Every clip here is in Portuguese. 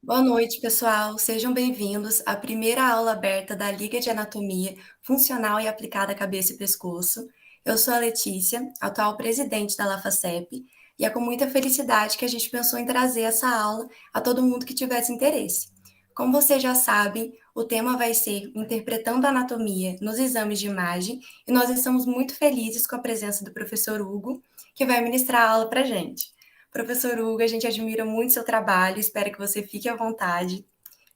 Boa noite, pessoal. Sejam bem-vindos à primeira aula aberta da Liga de Anatomia Funcional e Aplicada à Cabeça e Pescoço. Eu sou a Letícia, atual presidente da LaFaCep, e é com muita felicidade que a gente pensou em trazer essa aula a todo mundo que tivesse interesse. Como vocês já sabem, o tema vai ser Interpretando a Anatomia nos Exames de Imagem, e nós estamos muito felizes com a presença do professor Hugo, que vai ministrar a aula para a gente. Professor Hugo, a gente admira muito seu trabalho, espero que você fique à vontade.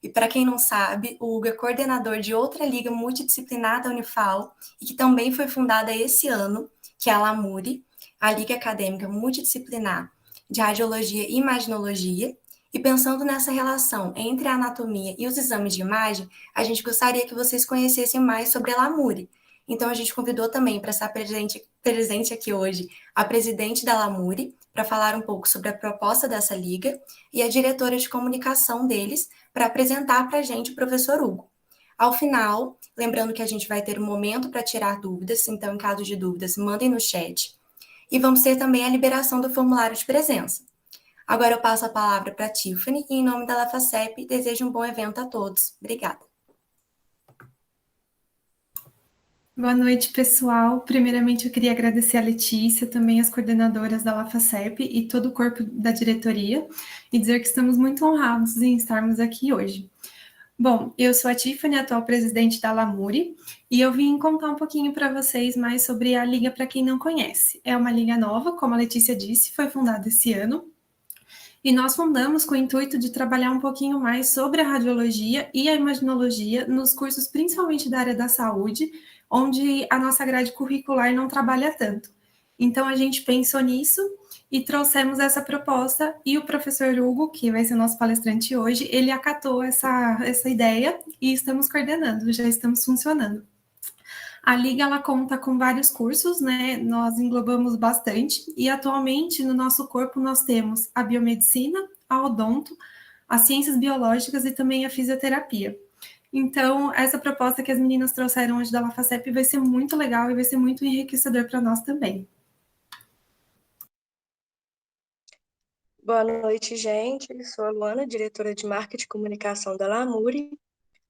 E para quem não sabe, o Hugo é coordenador de outra liga multidisciplinar da Unifal e que também foi fundada esse ano, que é a LAMURI, a Liga Acadêmica Multidisciplinar de Radiologia e Imaginologia. E pensando nessa relação entre a anatomia e os exames de imagem, a gente gostaria que vocês conhecessem mais sobre a LAMURI. Então, a gente convidou também para estar presente aqui hoje a presidente da LAMURI, para falar um pouco sobre a proposta dessa liga, e a diretora de comunicação deles, para apresentar para a gente o professor Hugo. Ao final, lembrando que a gente vai ter um momento para tirar dúvidas, então, em caso de dúvidas, mandem no chat. E vamos ter também a liberação do formulário de presença. Agora eu passo a palavra para a Tiffany, e em nome da LaFaCep, desejo um bom evento a todos. Obrigada. Boa noite, pessoal. Primeiramente, eu queria agradecer a Letícia, também as coordenadoras da LaFaCep e todo o corpo da diretoria, e dizer que estamos muito honrados em estarmos aqui hoje. Bom, eu sou a Tiffany, atual presidente da LAMURI, e eu vim contar um pouquinho para vocês mais sobre a liga para quem não conhece. É uma liga nova, como a Letícia disse, foi fundada esse ano, e nós fundamos com o intuito de trabalhar um pouquinho mais sobre a radiologia e a imaginologia nos cursos, principalmente da área da saúde, onde a nossa grade curricular não trabalha tanto. Então, a gente pensou nisso e trouxemos essa proposta, e o professor Hugo, que vai ser nosso palestrante hoje, ele acatou essa ideia e estamos coordenando, já estamos funcionando. A Liga, ela conta com vários cursos, né? Nós englobamos bastante, e atualmente no nosso corpo nós temos a biomedicina, a odonto, as ciências biológicas e também a fisioterapia. Então, essa proposta que as meninas trouxeram hoje da LaFaCep vai ser muito legal e vai ser muito enriquecedor para nós também. Boa noite, gente. Eu sou a Luana, diretora de Marketing e Comunicação da LAMURI.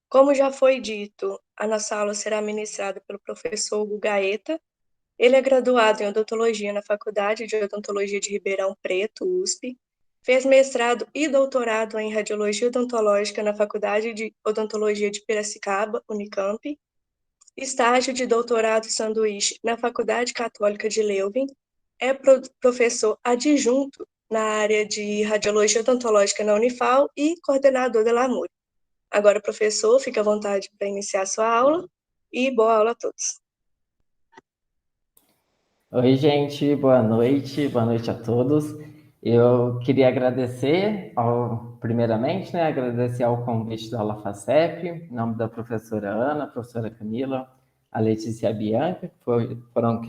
Como já foi dito, a nossa aula será ministrada pelo professor Hugo Gaeta. Ele é graduado em odontologia na Faculdade de Odontologia de Ribeirão Preto, USP. Fez mestrado e doutorado em radiologia odontológica na Faculdade de Odontologia de Piracicaba, Unicamp. Estágio de doutorado sanduíche na Faculdade Católica de Leuven. É professor adjunto na área de radiologia odontológica na Unifal e coordenador da LAMURI. Agora, professor, fique à vontade para iniciar a sua aula e boa aula a todos. Oi, gente, boa noite a todos. Eu queria agradecer, primeiramente, agradecer ao convite da LaFaCep, em nome da professora Ana, professora Camila, a Letícia e a Bianca, que foram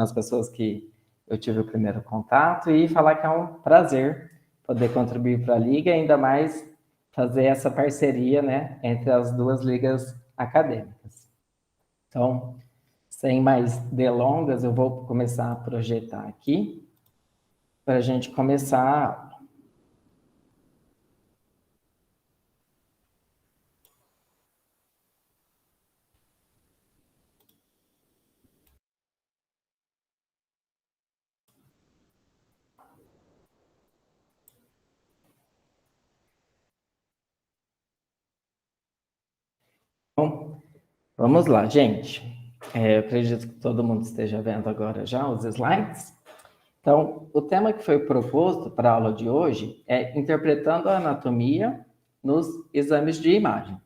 as pessoas que eu tive o primeiro contato, e falar que é um prazer poder contribuir para a Liga, ainda mais fazer essa parceria, entre as duas ligas acadêmicas. Então, sem mais delongas, eu vou começar a projetar aqui, para a gente começar. Bom, vamos lá, gente. Eu acredito que todo mundo esteja vendo agora já os slides. Então, o tema que foi proposto para a aula de hoje é interpretando a anatomia nos exames de imagem.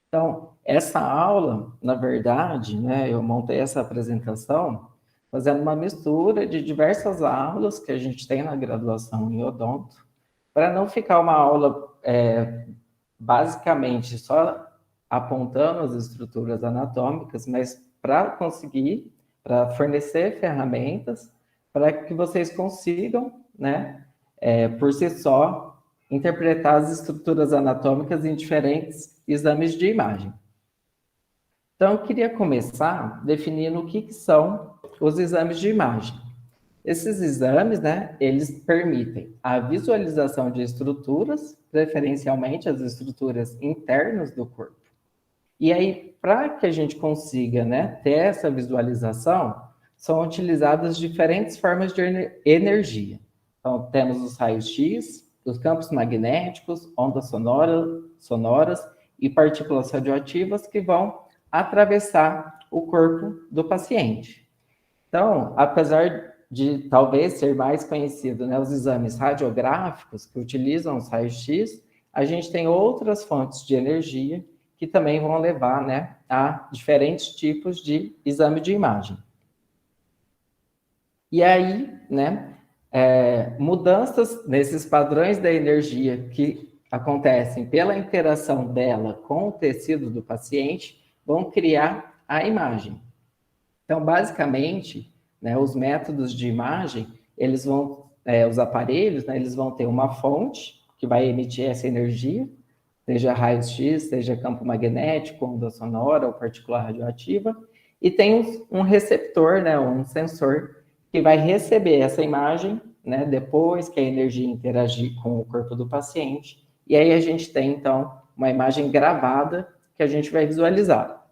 Então, essa aula, na verdade, eu montei essa apresentação fazendo uma mistura de diversas aulas que a gente tem na graduação em odonto, para não ficar uma aula basicamente só apontando as estruturas anatômicas, mas para fornecer ferramentas para que vocês consigam, por si só, interpretar as estruturas anatômicas em diferentes exames de imagem. Então, eu queria começar definindo o que são os exames de imagem. Esses exames, né, eles permitem a visualização de estruturas, preferencialmente as estruturas internas do corpo. E aí, para que a gente consiga, né, ter essa visualização, são utilizadas diferentes formas de energia. Então, temos os raios-x, os campos magnéticos, ondas sonoras e partículas radioativas que vão atravessar o corpo do paciente. Então, apesar de talvez ser mais conhecido, né, os exames radiográficos que utilizam os raios-x, a gente tem outras fontes de energia que também vão levar, né, a diferentes tipos de exame de imagem. E aí, né, mudanças nesses padrões da energia que acontecem pela interação dela com o tecido do paciente vão criar a imagem. Então, basicamente, né, os métodos de imagem, eles vão, os aparelhos, né, eles vão ter uma fonte que vai emitir essa energia, seja raios-x, seja campo magnético, onda sonora ou partícula radioativa, e tem um receptor, né, um sensor, que vai receber essa imagem, né, depois que a energia interagir com o corpo do paciente, e aí a gente tem, então, uma imagem gravada que a gente vai visualizar.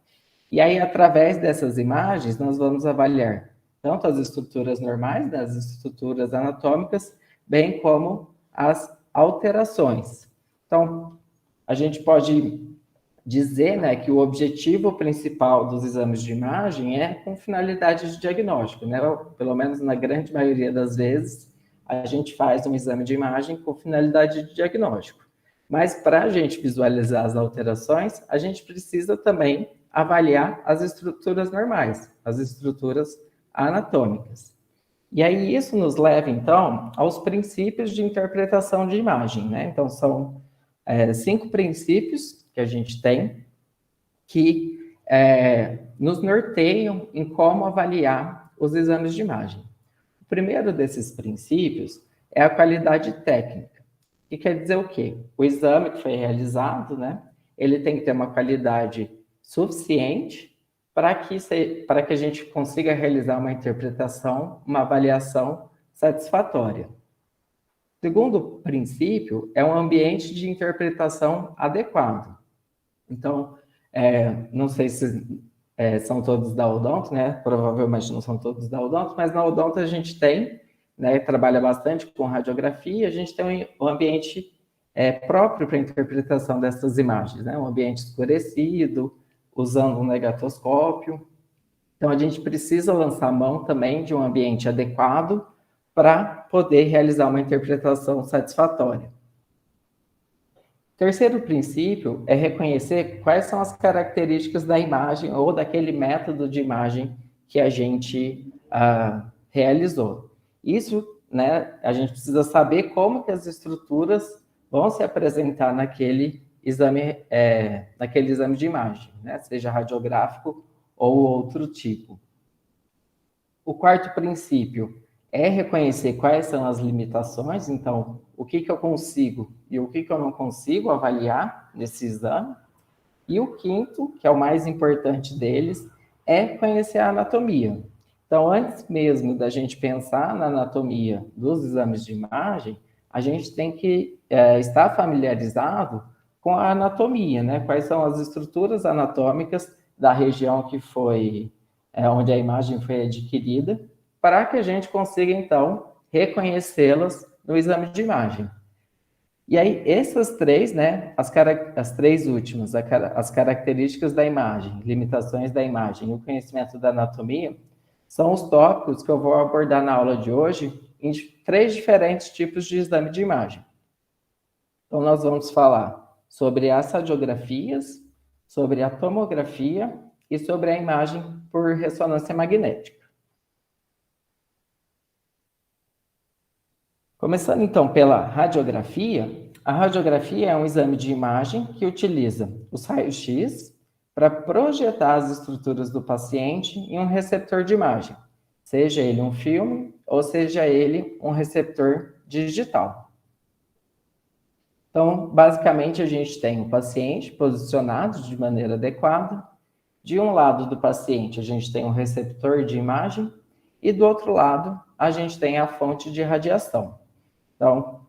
E aí, através dessas imagens, nós vamos avaliar tanto as estruturas normais, as estruturas anatômicas, bem como as alterações. Então, a gente pode dizer, né, que o objetivo principal dos exames de imagem é com finalidade de diagnóstico, né? Pelo menos na grande maioria das vezes, a gente faz um exame de imagem com finalidade de diagnóstico. Mas para a gente visualizar as alterações, a gente precisa também avaliar as estruturas normais, as estruturas anatômicas. E aí isso nos leva, então, aos princípios de interpretação de imagem, né? Então, são 5 princípios que a gente tem que nos norteiam em como avaliar os exames de imagem. O primeiro desses princípios é a qualidade técnica, que quer dizer o quê? O exame que foi realizado, né, ele tem que ter uma qualidade suficiente para que a gente consiga realizar uma interpretação, uma avaliação satisfatória. O segundo princípio é um ambiente de interpretação adequado. Então, não sei se são todos da Odonto, né? Provavelmente não são todos da Odonto, mas na Odonto a gente tem, né, trabalha bastante com radiografia, a gente tem um ambiente próprio para a interpretação dessas imagens, né? Um ambiente escurecido, usando um negatoscópio. Então, a gente precisa lançar mão também de um ambiente adequado para poder realizar uma interpretação satisfatória. O terceiro princípio é reconhecer quais são as características da imagem ou daquele método de imagem que a gente realizou. Isso, né, a gente precisa saber como que as estruturas vão se apresentar naquele exame de imagem, né, seja radiográfico ou outro tipo. O quarto princípio é reconhecer quais são as limitações, então, o que eu consigo e o que eu não consigo avaliar nesse exame. E o quinto, que é o mais importante deles, é conhecer a anatomia. Então, antes mesmo da gente pensar na anatomia dos exames de imagem, a gente tem que estar familiarizado com a anatomia, né? Quais são as estruturas anatômicas da região que foi, onde a imagem foi adquirida, para que a gente consiga, então, reconhecê-las no exame de imagem. E aí, essas três, né, as três últimas, as características da imagem, limitações da imagem e o conhecimento da anatomia, são os tópicos que eu vou abordar na aula de hoje em 3 diferentes tipos de exame de imagem. Então, nós vamos falar sobre as radiografias, sobre a tomografia e sobre a imagem por ressonância magnética. Começando, então, pela radiografia, a radiografia é um exame de imagem que utiliza os raios-x para projetar as estruturas do paciente em um receptor de imagem, seja ele um filme ou seja ele um receptor digital. Então, basicamente, a gente tem o paciente posicionado de maneira adequada. De um lado do paciente, a gente tem um receptor de imagem e do outro lado, a gente tem a fonte de radiação. Então,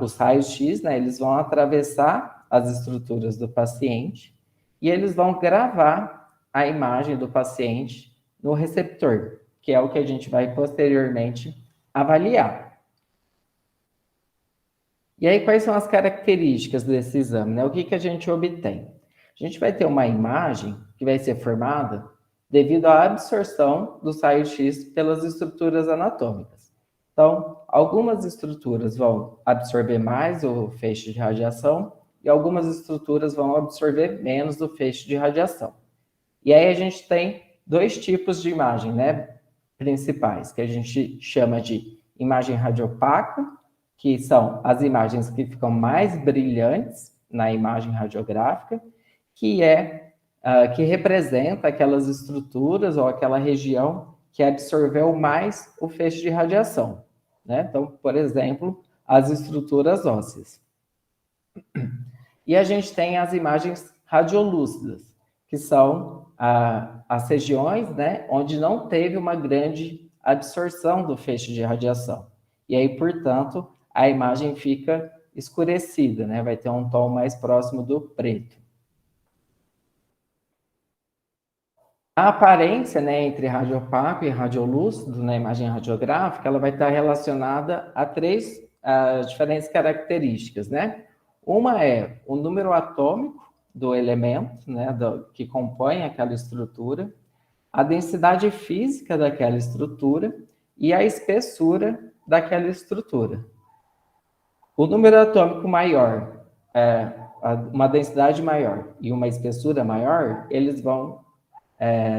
os raios-x, né, eles vão atravessar as estruturas do paciente e eles vão gravar a imagem do paciente no receptor, que é o que a gente vai posteriormente avaliar. E aí, quais são as características desse exame, né? O que a gente obtém? A gente vai ter uma imagem que vai ser formada devido à absorção dos raios-x pelas estruturas anatômicas. Então, algumas estruturas vão absorver mais o feixe de radiação e algumas estruturas vão absorver menos o feixe de radiação. E aí a gente tem dois tipos de imagem, né, principais, que a gente chama de imagem radiopaca, que são as imagens que ficam mais brilhantes na imagem radiográfica, que representa aquelas estruturas ou aquela região que absorveu mais o feixe de radiação, né? Então, por exemplo, as estruturas ósseas. E a gente tem as imagens radiolúcidas, que são as regiões, né, onde não teve uma grande absorção do feixe de radiação. E aí, portanto, a imagem fica escurecida, né? Vai ter um tom mais próximo do preto. A aparência, né, entre radiopaco e radiolúcido na imagem radiográfica, ela vai estar relacionada a três diferentes características, né? Uma é o número atômico do elemento, né, que compõe aquela estrutura, a densidade física daquela estrutura e a espessura daquela estrutura. O número atômico maior, uma densidade maior e uma espessura maior, eles vão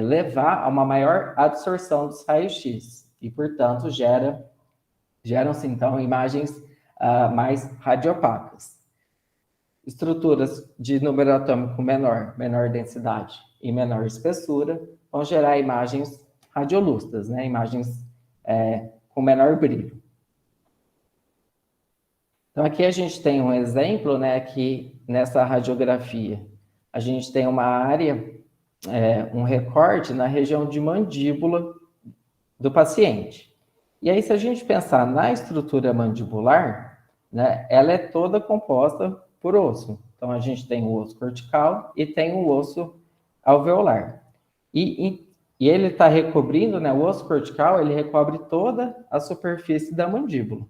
levar a uma maior absorção dos raios-x e, portanto, geram-se, então, imagens mais radiopacas. Estruturas de número atômico menor, menor densidade e menor espessura vão gerar imagens radiolúcidas, né? Imagens com menor brilho. Então, aqui a gente tem um exemplo, né, que nessa radiografia a gente tem uma área, um recorte na região de mandíbula do paciente. E aí, se a gente pensar na estrutura mandibular, né, ela é toda composta por osso. Então, a gente tem o osso cortical e tem o osso alveolar. E ele está recobrindo, né, o osso cortical, ele recobre toda a superfície da mandíbula.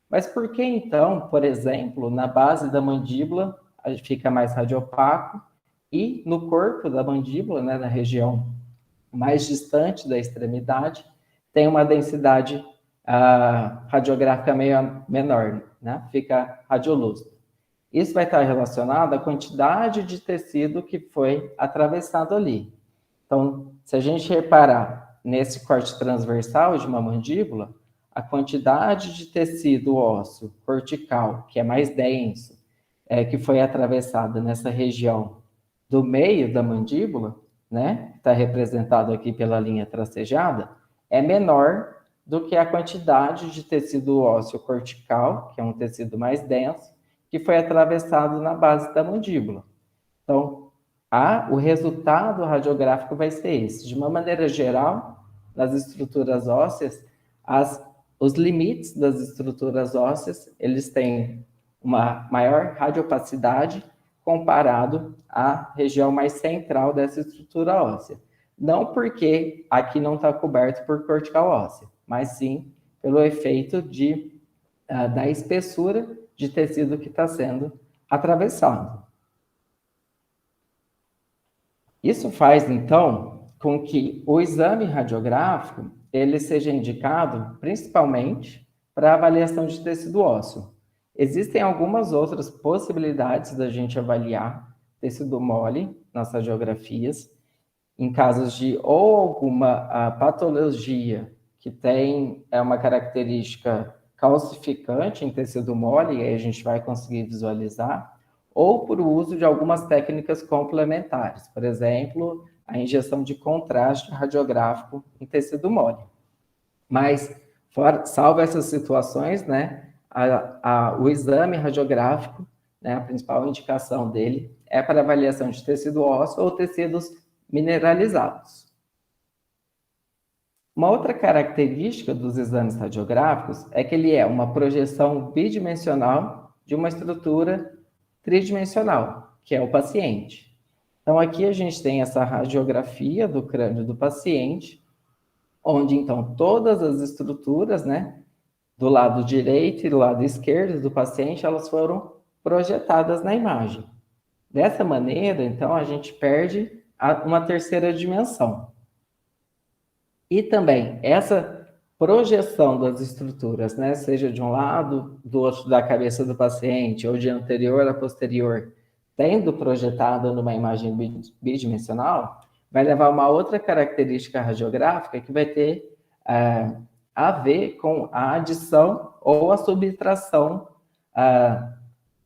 Mas por que, então, por exemplo, na base da mandíbula, fica mais radiopaco e no corpo da mandíbula, né, na região mais distante da extremidade, tem uma densidade radiográfica menor, né? Fica radiolúcido. Isso vai estar relacionado à quantidade de tecido que foi atravessado ali. Então, se a gente reparar nesse corte transversal de uma mandíbula, a quantidade de tecido ósseo cortical, que é mais denso, que foi atravessada nessa região do meio da mandíbula, né, está representado aqui pela linha tracejada, é menor do que a quantidade de tecido ósseo cortical, que é um tecido mais denso, que foi atravessado na base da mandíbula. Então, o resultado radiográfico vai ser esse. De uma maneira geral, nas estruturas ósseas, os limites das estruturas ósseas, eles têm uma maior radiopacidade comparado à região mais central dessa estrutura óssea. Não porque aqui não está coberto por cortical óssea, mas sim pelo efeito da espessura de tecido que está sendo atravessado. Isso faz, então, com que o exame radiográfico ele seja indicado principalmente para avaliação de tecido ósseo. Existem algumas outras possibilidades da gente avaliar tecido mole nas radiografias, em casos de ou alguma patologia que tem uma característica calcificante em tecido mole, e aí a gente vai conseguir visualizar, ou por uso de algumas técnicas complementares, por exemplo, a injeção de contraste radiográfico em tecido mole. Mas, salvo essas situações, né, o exame radiográfico, né, a principal indicação dele é para avaliação de tecido ósseo ou tecidos mineralizados. Uma outra característica dos exames radiográficos é que ele é uma projeção bidimensional de uma estrutura tridimensional, que é o paciente. Então, aqui a gente tem essa radiografia do crânio do paciente, onde, então, todas as estruturas, né, do lado direito e do lado esquerdo do paciente, elas foram projetadas na imagem. Dessa maneira, então, a gente perde uma terceira dimensão. E também, essa projeção das estruturas, né, seja de um lado, do outro da cabeça do paciente, ou de anterior a posterior, tendo projetado numa imagem bidimensional, vai levar a uma outra característica radiográfica que vai ter a ver com a adição ou a subtração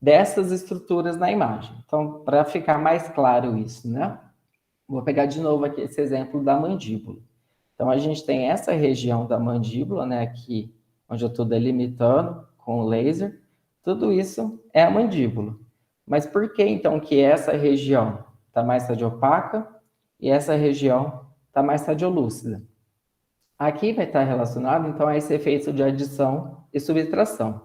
dessas estruturas na imagem. Então, para ficar mais claro isso, né? Vou pegar de novo aqui esse exemplo da mandíbula. Então, a gente tem essa região da mandíbula, né, aqui, onde eu estou delimitando com o laser. Tudo isso é a mandíbula. Mas por que, então, que essa região está mais radiopaca e essa região está mais radiolúcida? Aqui vai estar relacionado, então, a esse efeito de adição e subtração.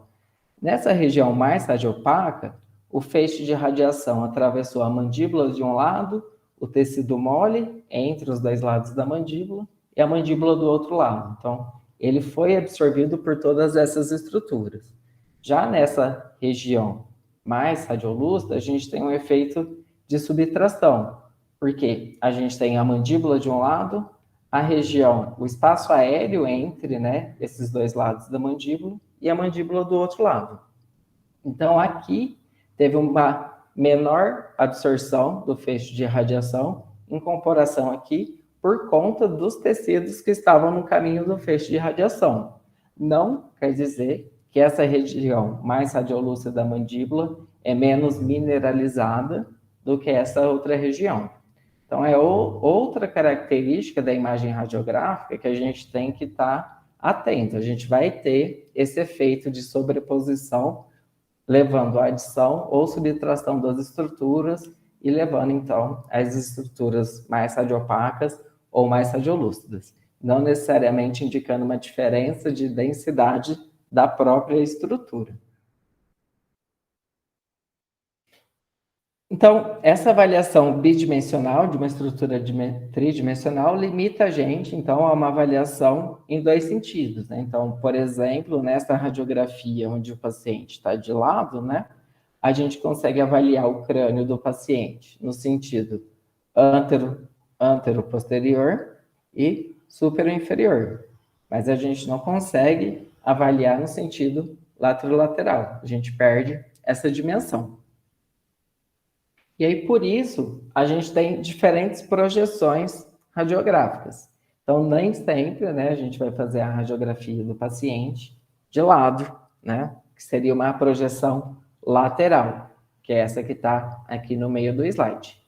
Nessa região mais radiopaca, o feixe de radiação atravessou a mandíbula de um lado, o tecido mole entre os dois lados da mandíbula e a mandíbula do outro lado. Então, ele foi absorvido por todas essas estruturas. Já nessa região mais radiolúcida, a gente tem um efeito de subtração, porque a gente tem a mandíbula de um lado, a região, o espaço aéreo entre, né, esses dois lados da mandíbula e a mandíbula do outro lado. Então, aqui teve uma menor absorção do feixe de radiação em comparação aqui por conta dos tecidos que estavam no caminho do feixe de radiação. Não quer dizer que essa região mais radiolúcida da mandíbula é menos mineralizada do que essa outra região. Então, é outra característica da imagem radiográfica que a gente tem que estar atento. A gente vai ter esse efeito de sobreposição, levando à adição ou subtração das estruturas e levando, então, as estruturas mais radiopacas ou mais radiolúcidas, não necessariamente indicando uma diferença de densidade da própria estrutura. Então, essa avaliação bidimensional de uma estrutura tridimensional limita a gente, então, a uma avaliação em dois sentidos, né? Então, por exemplo, nessa radiografia onde o paciente está de lado, né, a gente consegue avaliar o crânio do paciente no sentido antero-posterior e supero-inferior, mas a gente não consegue avaliar no sentido lateral, a gente perde essa dimensão. E aí, por isso, a gente tem diferentes projeções radiográficas. Então, nem sempre, né, a gente vai fazer a radiografia do paciente de lado, né, que seria uma projeção lateral, que é essa que está aqui no meio do slide.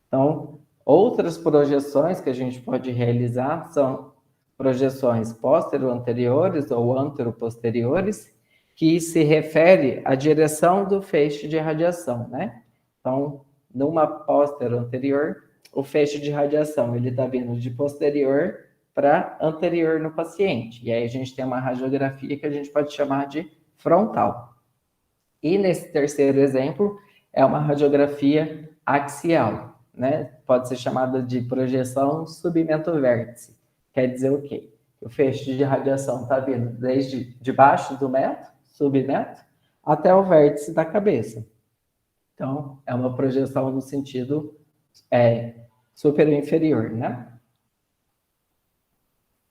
Então, outras projeções que a gente pode realizar são projeções póstero-anteriores ou antero-posteriores, que se refere à direção do feixe de radiação, né? Então, numa póstero anterior, o feixe de radiação ele está vindo de posterior para anterior no paciente. E aí a gente tem uma radiografia que a gente pode chamar de frontal. E nesse terceiro exemplo, é uma radiografia axial, né? Pode ser chamada de projeção submento-vértice. Quer dizer o quê? O feixe de radiação está vindo desde debaixo do meto, submeto, até o vértice da cabeça. Então, é uma projeção no sentido superior-inferior, né?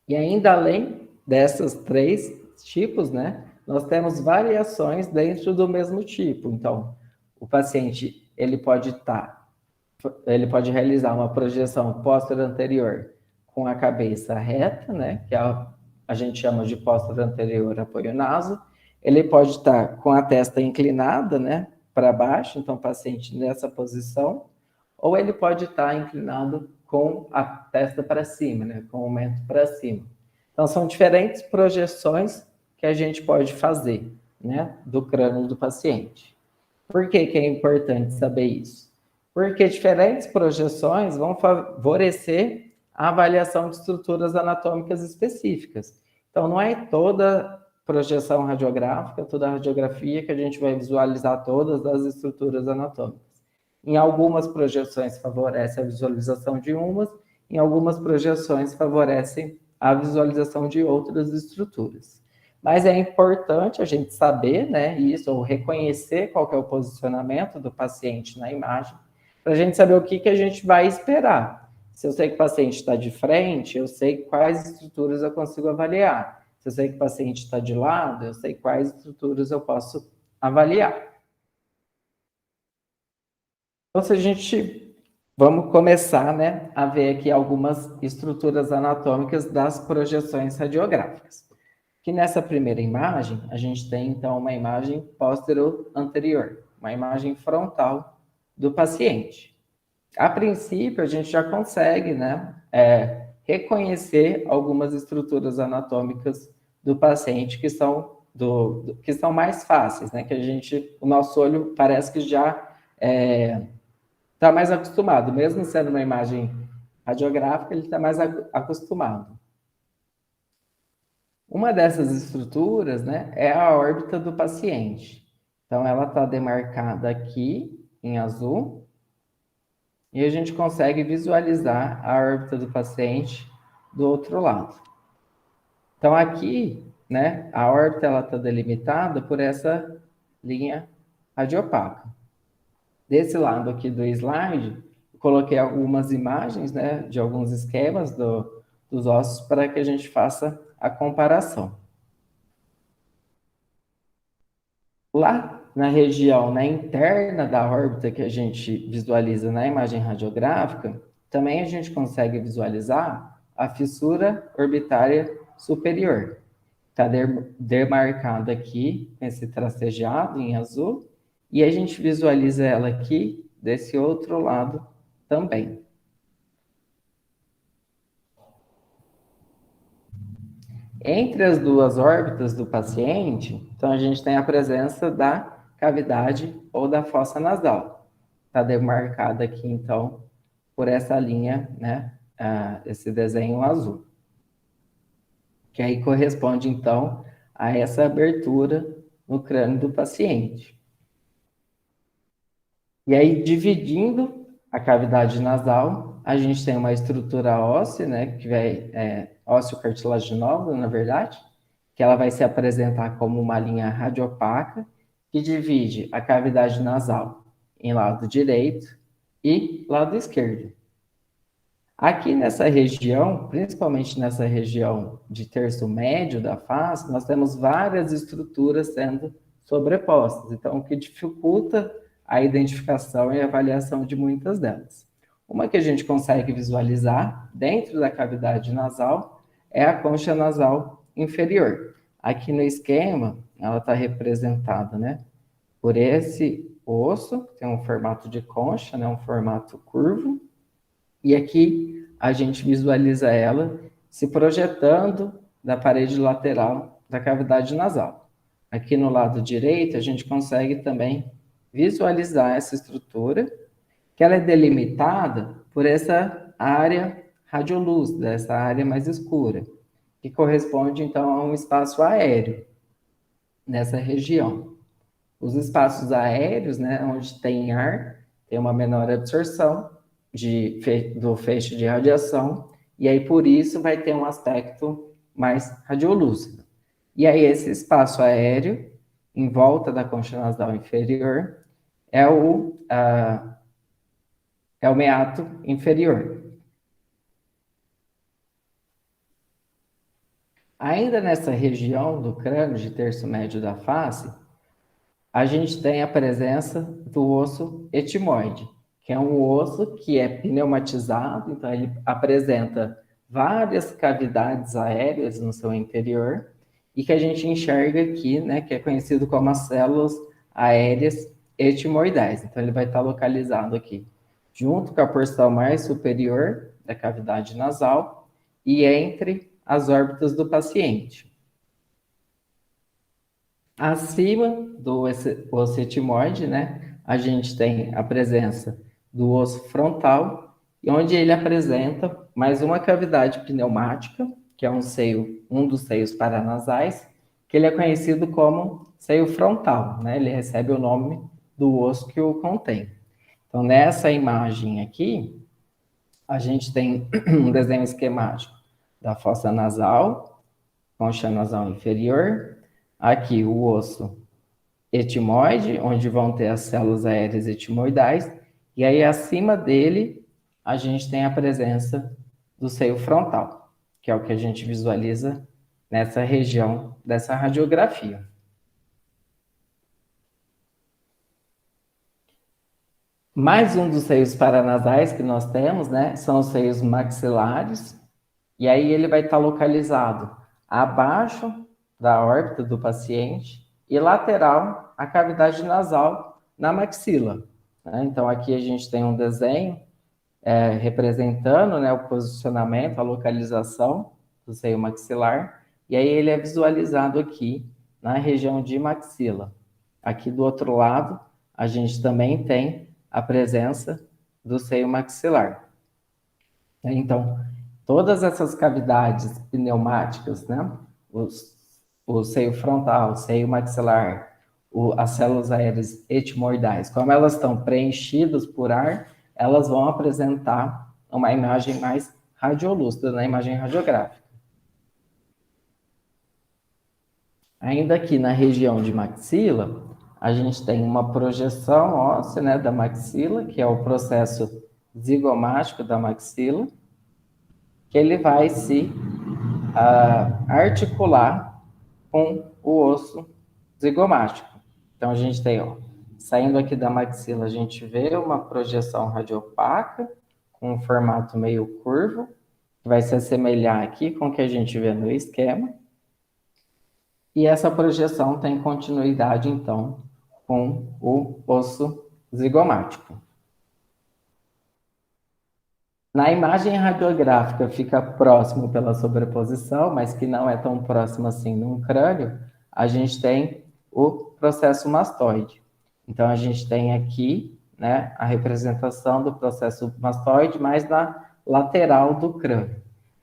E ainda além dessas três tipos, né, nós temos variações dentro do mesmo tipo. Então, o paciente, ele pode realizar uma projeção póstero-anterior com a cabeça reta, né, que a gente chama de póstero-anterior apoio-naso. Ele pode estar com a testa inclinada, né, para baixo, então o paciente nessa posição, ou ele pode estar inclinado com a testa para cima, né, com o mento para cima. Então, são diferentes projeções que a gente pode fazer, né, do crânio do paciente. Por que é importante saber isso? Porque diferentes projeções vão favorecer a avaliação de estruturas anatômicas específicas. Então, não é toda projeção radiográfica, toda radiografia que a gente vai visualizar todas as estruturas anatômicas. Em algumas projeções favorece a visualização de umas, em algumas projeções favorecem a visualização de outras estruturas. Mas é importante a gente saber, né, isso, ou reconhecer qual que é o posicionamento do paciente na imagem, para a gente saber o que a gente vai esperar. Se eu sei que o paciente está de frente, eu sei quais estruturas eu consigo avaliar. Se eu sei que o paciente está de lado, eu sei quais estruturas eu posso avaliar. Então, se a gente... Vamos começar, né, a ver aqui algumas estruturas anatômicas das projeções radiográficas. Que nessa primeira imagem, a gente tem, então, uma imagem póstero-anterior, uma imagem frontal do paciente. A princípio, a gente já consegue, né, reconhecer algumas estruturas anatômicas do paciente que são, que são mais fáceis, né, que o nosso olho parece que já está mais acostumado, mesmo sendo uma imagem radiográfica, ele está mais acostumado. Uma dessas estruturas, né, é a órbita do paciente. Então, ela está demarcada aqui em azul, e a gente consegue visualizar a órbita do paciente do outro lado. Então, aqui, né, a órbita está delimitada por essa linha radiopaca. Desse lado aqui do slide, eu coloquei algumas imagens, né, de alguns esquemas dos ossos para que a gente faça a comparação. Lá na região, né, interna da órbita que a gente visualiza na imagem radiográfica, também a gente consegue visualizar a fissura orbitária superior. Está demarcada aqui, esse tracejeado em azul, e a gente visualiza ela aqui desse outro lado também. Entre as duas órbitas do paciente, então a gente tem a presença da cavidade ou da fossa nasal. Está demarcada aqui, então, por essa linha, né, esse desenho azul. Que aí corresponde, então, a essa abertura no crânio do paciente. E aí, dividindo a cavidade nasal, a gente tem uma estrutura óssea, né, que ósseo cartilaginosa, na verdade, que ela vai se apresentar como uma linha radiopaca, que divide a cavidade nasal em lado direito e lado esquerdo. Aqui nessa região, principalmente nessa região de terço médio da face, nós temos várias estruturas sendo sobrepostas, então o que dificulta a identificação e avaliação de muitas delas. Uma que a gente consegue visualizar dentro da cavidade nasal é a concha nasal inferior. Aqui no esquema, ela está representada, né, por esse osso, que tem um formato de concha, né, um formato curvo, e aqui a gente visualiza ela se projetando da parede lateral da cavidade nasal. Aqui no lado direito, a gente consegue também visualizar essa estrutura, que ela é delimitada por essa área radiolúcida, essa área mais escura, que corresponde, então, a um espaço aéreo nessa região. Os espaços aéreos, né, onde tem ar, tem uma menor absorção do feixe de radiação, e aí por isso vai ter um aspecto mais radiolúcido. E aí esse espaço aéreo, em volta da concha nasal inferior, é o meato inferior. Ainda nessa região do crânio de terço médio da face, a gente tem a presença do osso etimoide, que é um osso que é pneumatizado, então ele apresenta várias cavidades aéreas no seu interior, e que a gente enxerga aqui, né, que é conhecido como as células aéreas etimoidais. Então ele vai estar localizado aqui, junto com a porção mais superior da cavidade nasal e entre as órbitas do paciente. Acima do osso etimoide, né, a gente tem a presença do osso frontal e onde ele apresenta mais uma cavidade pneumática, que é um dos seios paranasais, que ele é conhecido como seio frontal, né? Ele recebe o nome do osso que o contém. Então, nessa imagem aqui, a gente tem um desenho esquemático da fossa nasal, concha nasal inferior, aqui o osso etimoide, onde vão ter as células aéreas etimoidais, e aí acima dele a gente tem a presença do seio frontal, que é o que a gente visualiza nessa região dessa radiografia. Mais um dos seios paranasais que nós temos, né, são os seios maxilares, e aí ele vai estar localizado abaixo da órbita do paciente e lateral à cavidade nasal na maxila, né? Então, aqui a gente tem um desenho representando, né, o posicionamento, a localização do seio maxilar, e aí ele é visualizado aqui na região de maxila. Aqui do outro lado, a gente também tem a presença do seio maxilar. Então, todas essas cavidades pneumáticas, né, o seio frontal, o seio maxilar, as células aéreas etimoidais, como elas estão preenchidas por ar, elas vão apresentar uma imagem mais radiolúcida na imagem radiográfica. Ainda aqui na região de maxila, a gente tem uma projeção óssea, né, da maxila, que é o processo zigomático da maxila, que ele vai se articular com o osso zigomático. Então, a gente tem, ó, saindo aqui da maxila, a gente vê uma projeção radiopaca, com um formato meio curvo, que vai se assemelhar aqui com o que a gente vê no esquema. E essa projeção tem continuidade, então, com o osso zigomático. Na imagem radiográfica fica próximo pela sobreposição, mas que não é tão próximo assim num crânio, a gente tem o processo mastoide. Então, a gente tem aqui, né, a representação do processo mastoide, mais na lateral do crânio.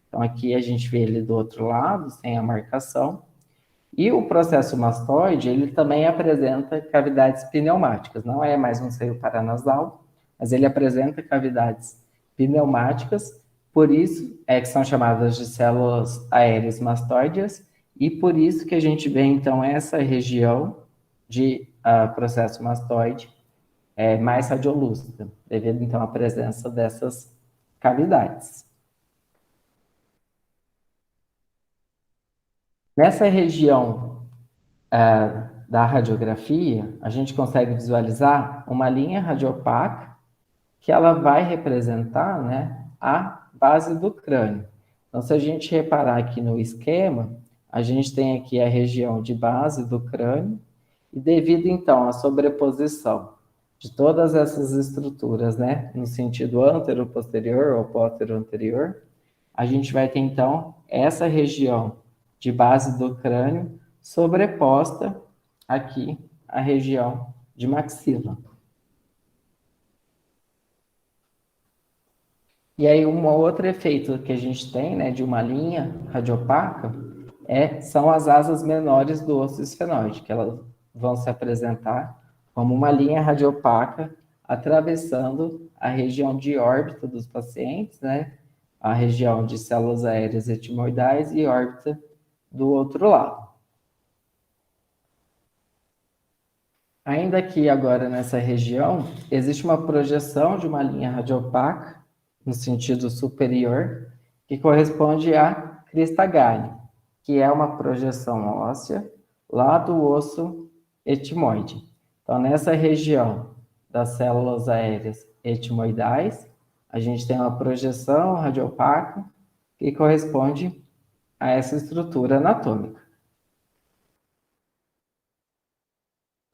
Então, aqui a gente vê ele do outro lado, sem a marcação. E o processo mastoide, ele também apresenta cavidades pneumáticas. Não é mais um seio paranasal, mas ele apresenta cavidades pneumáticas, por isso que são chamadas de células aéreas mastoideas, e por isso que a gente vê, então, essa região de processo mastoide mais radiolúcida, devido, então, à presença dessas cavidades. Nessa região da radiografia, a gente consegue visualizar uma linha radiopaca que ela vai representar, né, a base do crânio. Então, se a gente reparar aqui no esquema, a gente tem aqui a região de base do crânio, e devido, então, à sobreposição de todas essas estruturas, né, no sentido antero-posterior ou pótero-anterior, a gente vai ter, então, essa região de base do crânio sobreposta aqui à região de maxila. E aí, um outro efeito que a gente tem, né, de uma linha radiopaca, são as asas menores do osso esfenoide, que elas vão se apresentar como uma linha radiopaca atravessando a região de órbita dos pacientes, né, a região de células aéreas etimoidais e órbita do outro lado. Ainda aqui agora nessa região, existe uma projeção de uma linha radiopaca no sentido superior, que corresponde à crista Galli, que é uma projeção óssea lá do osso etimoide. Então, nessa região das células aéreas etimoidais, a gente tem uma projeção radiopaca que corresponde a essa estrutura anatômica.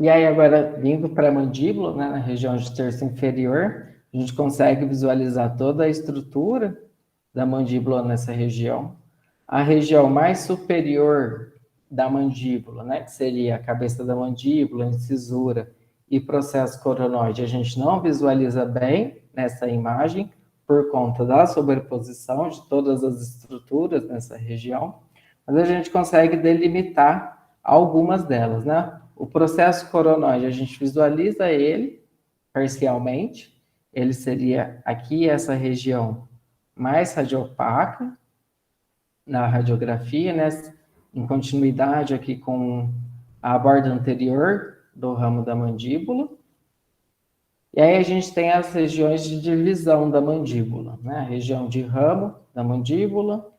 E aí, agora, vindo para a mandíbula, né, na região de terço inferior, a gente consegue visualizar toda a estrutura da mandíbula nessa região. A região mais superior da mandíbula, né, que seria a cabeça da mandíbula, a incisura e processo coronoide, a gente não visualiza bem nessa imagem, por conta da sobreposição de todas as estruturas nessa região, mas a gente consegue delimitar algumas delas, né? O processo coronoide, a gente visualiza ele parcialmente, ele seria aqui essa região mais radiopaca na radiografia, né? Em continuidade aqui com a borda anterior do ramo da mandíbula. E aí a gente tem as regiões de divisão da mandíbula, né? A região de ramo da mandíbula,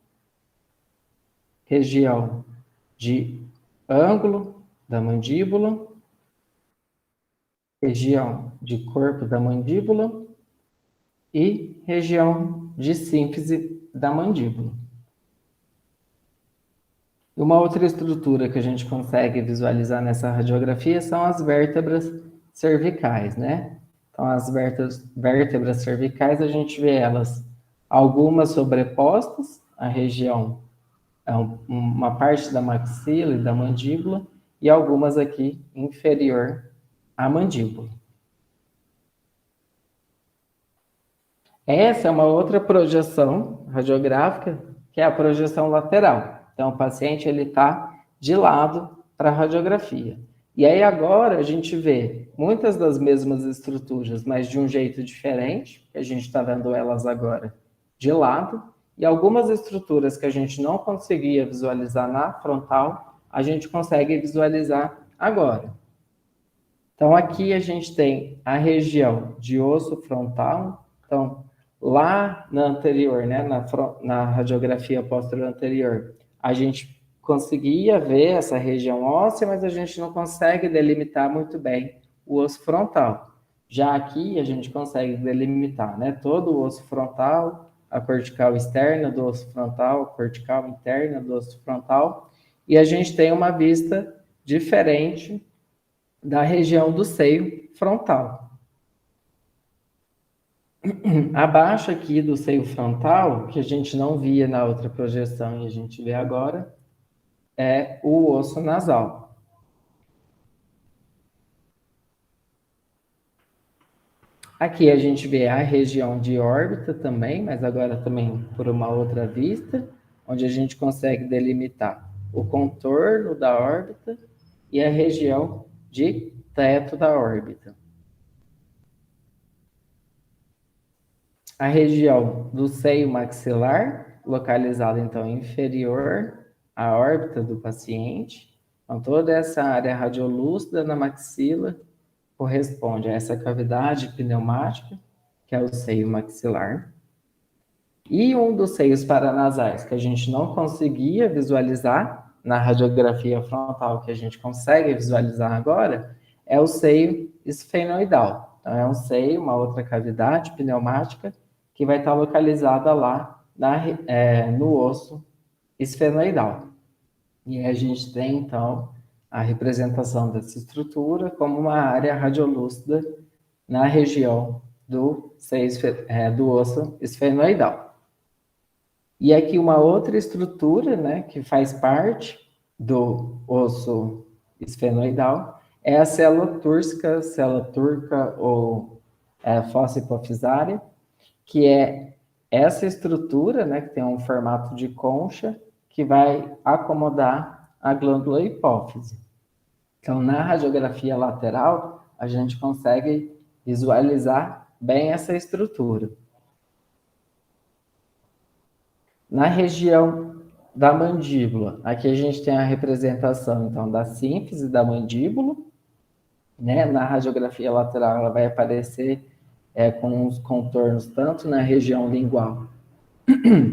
região de ângulo da mandíbula, região de corpo da mandíbula e região de sínfise da mandíbula. E uma outra estrutura que a gente consegue visualizar nessa radiografia são as vértebras cervicais, né? Então, as vértebras cervicais, a gente vê elas, algumas sobrepostas, a região, uma parte da maxila e da mandíbula, e algumas aqui inferior à mandíbula. Essa é uma outra projeção radiográfica, que é a projeção lateral. Então, o paciente está de lado para a radiografia. E aí agora a gente vê muitas das mesmas estruturas, mas de um jeito diferente, que a gente está vendo elas agora de lado, e algumas estruturas que a gente não conseguia visualizar na frontal, a gente consegue visualizar agora. Então aqui a gente tem a região de osso frontal, então lá na anterior, né, na radiografia posterior anterior, a gente conseguia ver essa região óssea, mas a gente não consegue delimitar muito bem o osso frontal. Já aqui a gente consegue delimitar, né, todo o osso frontal, a cortical externa do osso frontal, a cortical interna do osso frontal, e a gente tem uma vista diferente da região do seio frontal. Abaixo aqui do seio frontal, que a gente não via na outra projeção e a gente vê agora, é o osso nasal. Aqui a gente vê a região de órbita também, mas agora também por uma outra vista, onde a gente consegue delimitar o contorno da órbita e a região de teto da órbita. A região do seio maxilar, localizada então inferior à órbita do paciente. Então, toda essa área radiolúcida na maxila corresponde a essa cavidade pneumática, que é o seio maxilar. E um dos seios paranasais que a gente não conseguia visualizar na radiografia frontal, que a gente consegue visualizar agora, é o seio esfenoidal. Então, é um seio, uma outra cavidade pneumática, que vai estar localizada lá no osso esfenoidal. E aí a gente tem, então, a representação dessa estrutura como uma área radiolúcida na região do osso esfenoidal. E aqui uma outra estrutura, né, que faz parte do osso esfenoidal é a célula turca ou fossa hipofisária, que é essa estrutura, né, que tem um formato de concha, que vai acomodar a glândula hipófise. Então, na radiografia lateral, a gente consegue visualizar bem essa estrutura. Na região da mandíbula, aqui a gente tem a representação, então, da sínfise da mandíbula, né? Na radiografia lateral, ela vai aparecer com os contornos tanto na região lingual,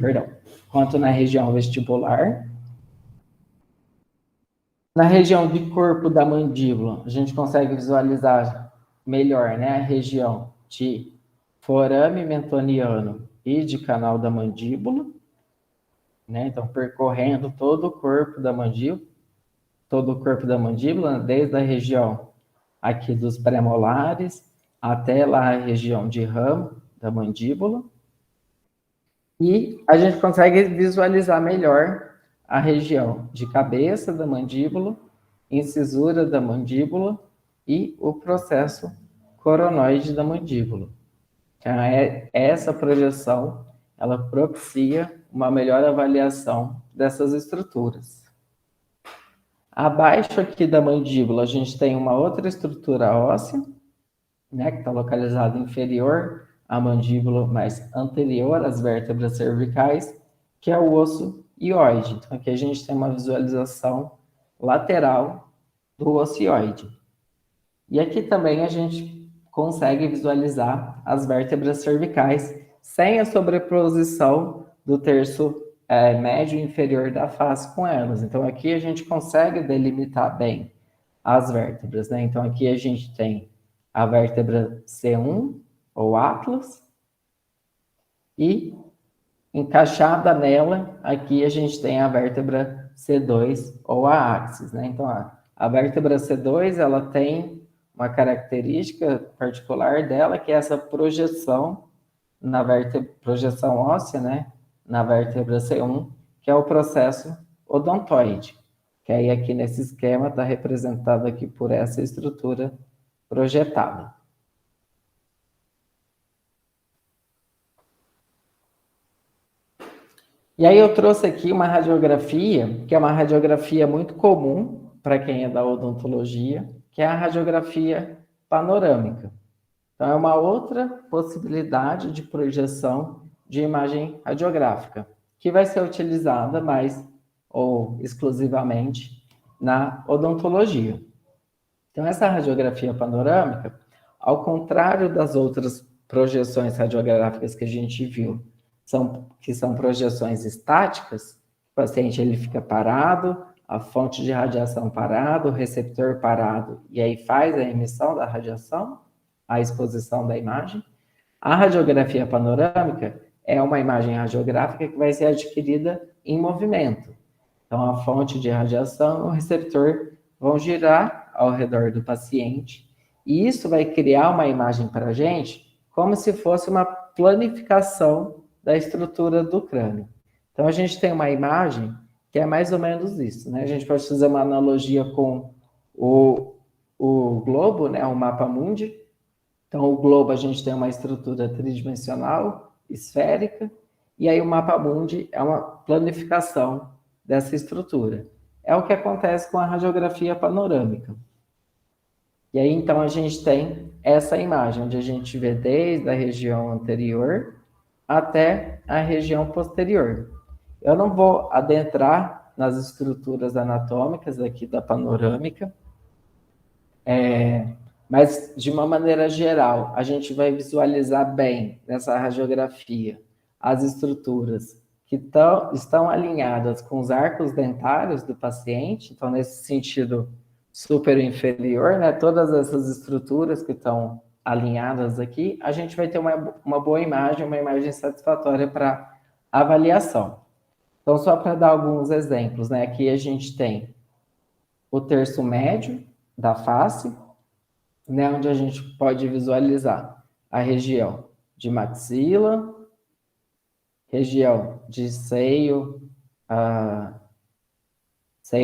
perdão, quanto na região vestibular. Na região de corpo da mandíbula, a gente consegue visualizar melhor, né, a região de forame mentoniano e de canal da mandíbula, né? Então, percorrendo todo o corpo da mandíbula, desde a região aqui dos premolares até lá a região de ramo da mandíbula. E a gente consegue visualizar melhor a região de cabeça da mandíbula, incisura da mandíbula e o processo coronoide da mandíbula. Então, essa projeção, ela propicia uma melhor avaliação dessas estruturas. Abaixo aqui da mandíbula, a gente tem uma outra estrutura óssea, né, que está localizada inferior à mandíbula, mas anterior às vértebras cervicais, que é o osso hioide. Então, aqui a gente tem uma visualização lateral do osso hioide. E aqui também a gente consegue visualizar as vértebras cervicais sem a sobreposição do terço médio e inferior da face com elas. Então, aqui a gente consegue delimitar bem as vértebras, né? Então, aqui a gente tem a vértebra C1, ou Atlas, e encaixada nela, aqui a gente tem a vértebra C2, ou a Axis, né? Então, a vértebra C2, ela tem uma característica particular dela, que é essa projeção projeção óssea, né, na vértebra C1, que é o processo odontoide, que aí aqui nesse esquema está representado aqui por essa estrutura projetada. E aí eu trouxe aqui uma radiografia, que é uma radiografia muito comum para quem é da odontologia, que é a radiografia panorâmica. Então, é uma outra possibilidade de projeção de imagem radiográfica, que vai ser utilizada mais ou exclusivamente na odontologia. Então, essa radiografia panorâmica, ao contrário das outras projeções radiográficas que a gente viu, que são projeções estáticas, o paciente ele fica parado, a fonte de radiação parada, o receptor parado, e aí faz a emissão da radiação, a exposição da imagem. A radiografia panorâmica é uma imagem radiográfica que vai ser adquirida em movimento. Então, a fonte de radiação e o receptor vão girar ao redor do paciente, e isso vai criar uma imagem para a gente como se fosse uma planificação da estrutura do crânio. Então, a gente tem uma imagem que é mais ou menos isso, né? A gente pode fazer uma analogia com o globo, né? O mapa mundi. Então, o globo, a gente tem uma estrutura tridimensional, esférica, e aí o mapa mundi é uma planificação dessa estrutura. É o que acontece com a radiografia panorâmica. E aí, então, a gente tem essa imagem, onde a gente vê desde a região anterior até a região posterior. Eu não vou adentrar nas estruturas anatômicas aqui da panorâmica, mas, de uma maneira geral, a gente vai visualizar bem nessa radiografia as estruturas que estão alinhadas com os arcos dentários do paciente, então, nesse sentido superior e inferior, né, todas essas estruturas que estão alinhadas aqui, a gente vai ter uma boa imagem, uma imagem satisfatória para avaliação. Então, só para dar alguns exemplos, né, aqui a gente tem o terço médio da face, né, onde a gente pode visualizar a região de maxila, região de seio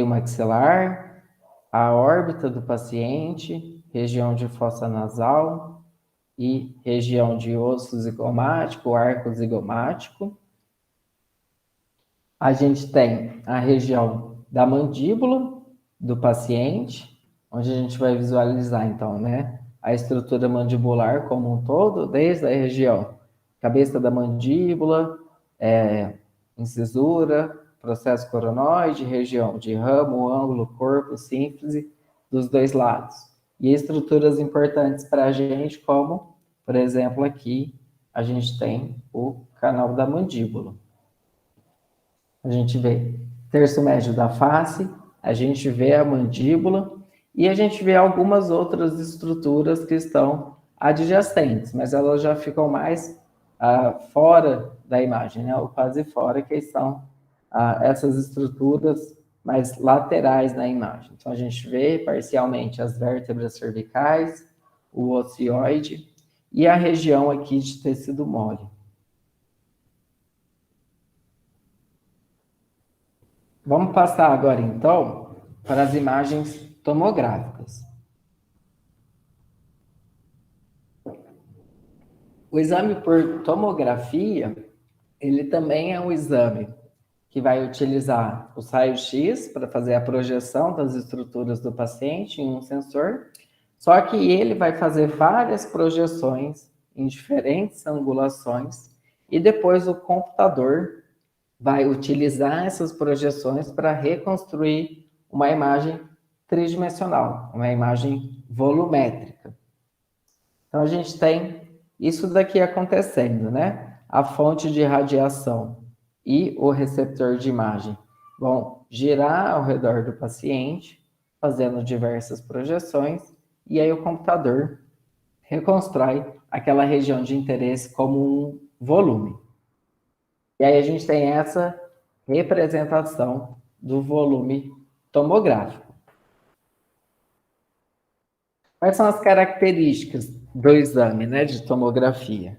maxilar, a órbita do paciente, região de fossa nasal e região de osso zigomático, arco zigomático. A gente tem a região da mandíbula do paciente, onde a gente vai visualizar, então, né, a estrutura mandibular como um todo, desde a região cabeça da mandíbula, incisura, processo coronoide, região de ramo, ângulo, corpo, sínfise, dos dois lados. E estruturas importantes para a gente, como, por exemplo, aqui, a gente tem o canal da mandíbula. A gente vê terço médio da face, a gente vê a mandíbula e a gente vê algumas outras estruturas que estão adjacentes, mas elas já ficam mais fora da imagem, né? Ou quase fora, que são essas estruturas mais laterais na imagem. Então, a gente vê parcialmente as vértebras cervicais, o osso hioide e a região aqui de tecido mole. Vamos passar agora, então, para as imagens tomográficas. O exame por tomografia, ele também é um exame que vai utilizar o raio-x para fazer a projeção das estruturas do paciente em um sensor, só que ele vai fazer várias projeções em diferentes angulações e depois o computador vai utilizar essas projeções para reconstruir uma imagem tridimensional, uma imagem volumétrica. Então, a gente tem isso daqui acontecendo, né? A fonte de radiação e o receptor de imagem vão girar ao redor do paciente, fazendo diversas projeções, e aí o computador reconstrói aquela região de interesse como um volume. E aí a gente tem essa representação do volume tomográfico. Quais são as características do exame, né, de tomografia?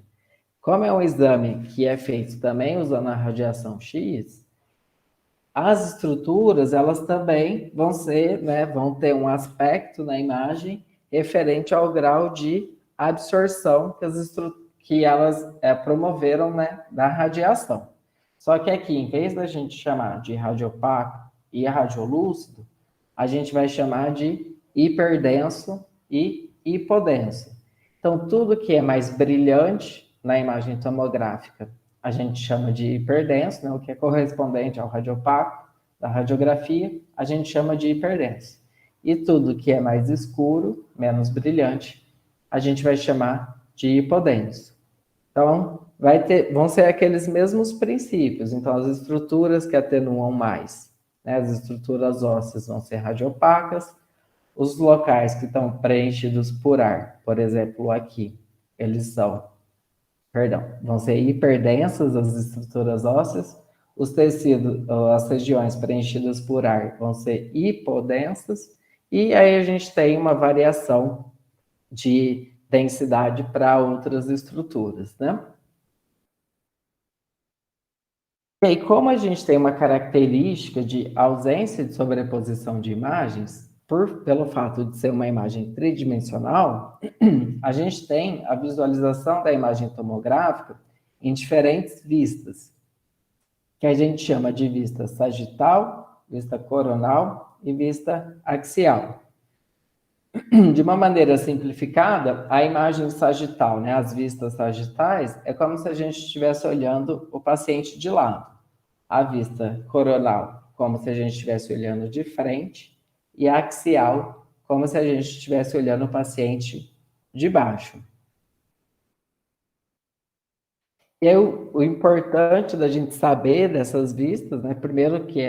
Como é um exame que é feito também usando a radiação X, as estruturas, elas também vão ser, né, vão ter um aspecto na imagem referente ao grau de absorção que elas promoveram, né, da radiação. Só que aqui, em vez da gente chamar de radiopaco e radiolúcido, a gente vai chamar de hiperdenso e hipodenso. Então, tudo que é mais brilhante na imagem tomográfica, a gente chama de hiperdenso, né? O que é correspondente ao radiopaco da radiografia, a gente chama de hiperdenso. E tudo que é mais escuro, menos brilhante, a gente vai chamar de hipodenso. Então, vão ser aqueles mesmos princípios. Então, as estruturas que atenuam mais, né? As estruturas ósseas vão ser radiopacas, os locais que estão preenchidos por ar, por exemplo, aqui, vão ser hiperdensas as estruturas ósseas, os tecidos, as regiões preenchidas por ar vão ser hipodensas, e aí a gente tem uma variação de densidade para outras estruturas, né? E aí, como a gente tem uma característica de ausência de sobreposição de imagens, pelo fato de ser uma imagem tridimensional, a gente tem a visualização da imagem tomográfica em diferentes vistas, que a gente chama de vista sagital, vista coronal e vista axial. De uma maneira simplificada, a imagem sagital, né, as vistas sagitais, é como se a gente estivesse olhando o paciente de lado. A vista coronal, como se a gente estivesse olhando de frente, e a axial, como se a gente estivesse olhando o paciente de baixo. E aí, o importante da gente saber dessas vistas, né, primeiro que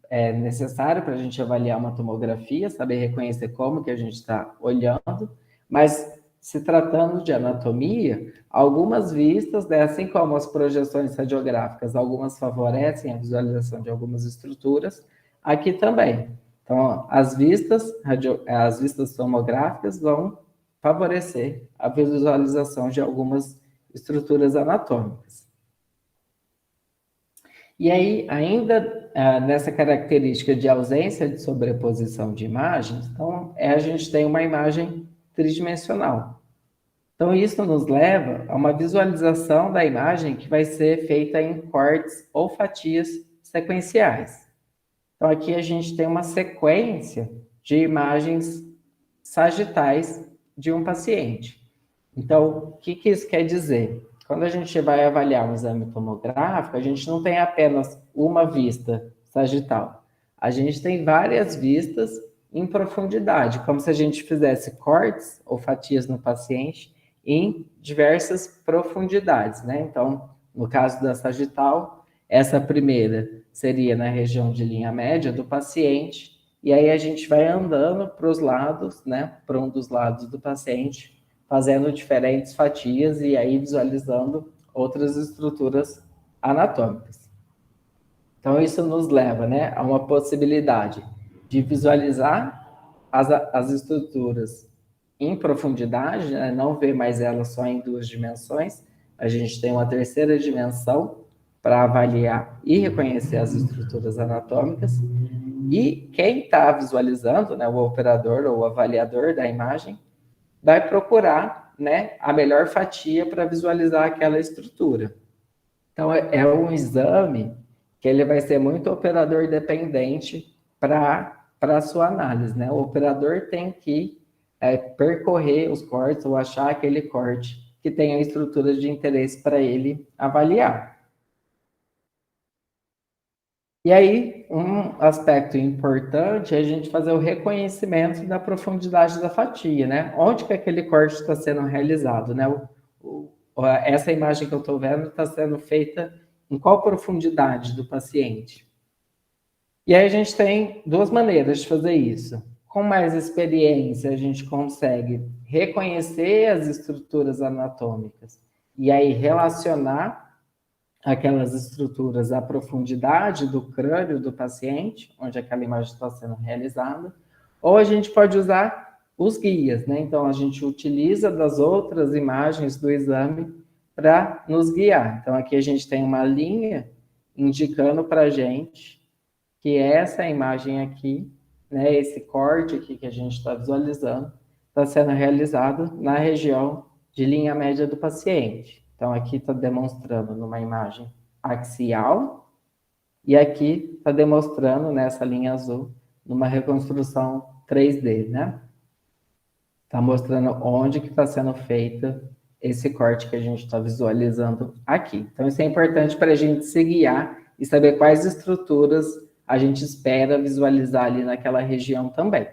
é necessário para a gente avaliar uma tomografia, saber reconhecer como que a gente está olhando, mas se tratando de anatomia, algumas vistas, né, assim como as projeções radiográficas, algumas favorecem a visualização de algumas estruturas, aqui também. Então, as vistas tomográficas vão favorecer a visualização de algumas estruturas anatômicas. E aí, ainda nessa característica de ausência de sobreposição de imagens, então, a gente tem uma imagem tridimensional. Então, isso nos leva a uma visualização da imagem que vai ser feita em cortes ou fatias sequenciais. Então, aqui a gente tem uma sequência de imagens sagitais de um paciente. Então, o que isso quer dizer? Quando a gente vai avaliar um exame tomográfico, a gente não tem apenas uma vista sagital. A gente tem várias vistas em profundidade, como se a gente fizesse cortes ou fatias no paciente em diversas profundidades, né? Então, no caso da sagital, essa primeira seria na região de linha média do paciente, e aí a gente vai andando para os lados, né? Para um dos lados do paciente, fazendo diferentes fatias e aí visualizando outras estruturas anatômicas. Então, isso nos leva, né, a uma possibilidade de visualizar as estruturas em profundidade, né, não ver mais elas só em duas dimensões, a gente tem uma terceira dimensão para avaliar e reconhecer as estruturas anatômicas, e quem está visualizando, né, o operador ou o avaliador da imagem, vai procurar né, a melhor fatia para visualizar aquela estrutura. Então, é um exame que ele vai ser muito operador dependente para a sua análise, né? O operador tem que percorrer os cortes ou achar aquele corte que tenha estrutura de interesse para ele avaliar. E aí, um aspecto importante é a gente fazer o reconhecimento da profundidade da fatia, né? Onde que aquele corte está sendo realizado, né? Essa imagem que eu estou vendo está sendo feita em qual profundidade do paciente? E aí a gente tem duas maneiras de fazer isso. Com mais experiência, a gente consegue reconhecer as estruturas anatômicas e aí relacionar aquelas estruturas à profundidade do crânio do paciente, onde aquela imagem está sendo realizada, ou a gente pode usar os guias, né? Então, a gente utiliza das outras imagens do exame para nos guiar. Então, aqui a gente tem uma linha indicando para a gente que essa imagem aqui, né, esse corte aqui que a gente está visualizando, está sendo realizado na região de linha média do paciente. Então, aqui está demonstrando numa imagem axial, e aqui está demonstrando, nessa linha azul, numa reconstrução 3D, né? Está mostrando onde que está sendo feito esse corte que a gente está visualizando aqui. Então, isso é importante para a gente se guiar e saber quais estruturas a gente espera visualizar ali naquela região também.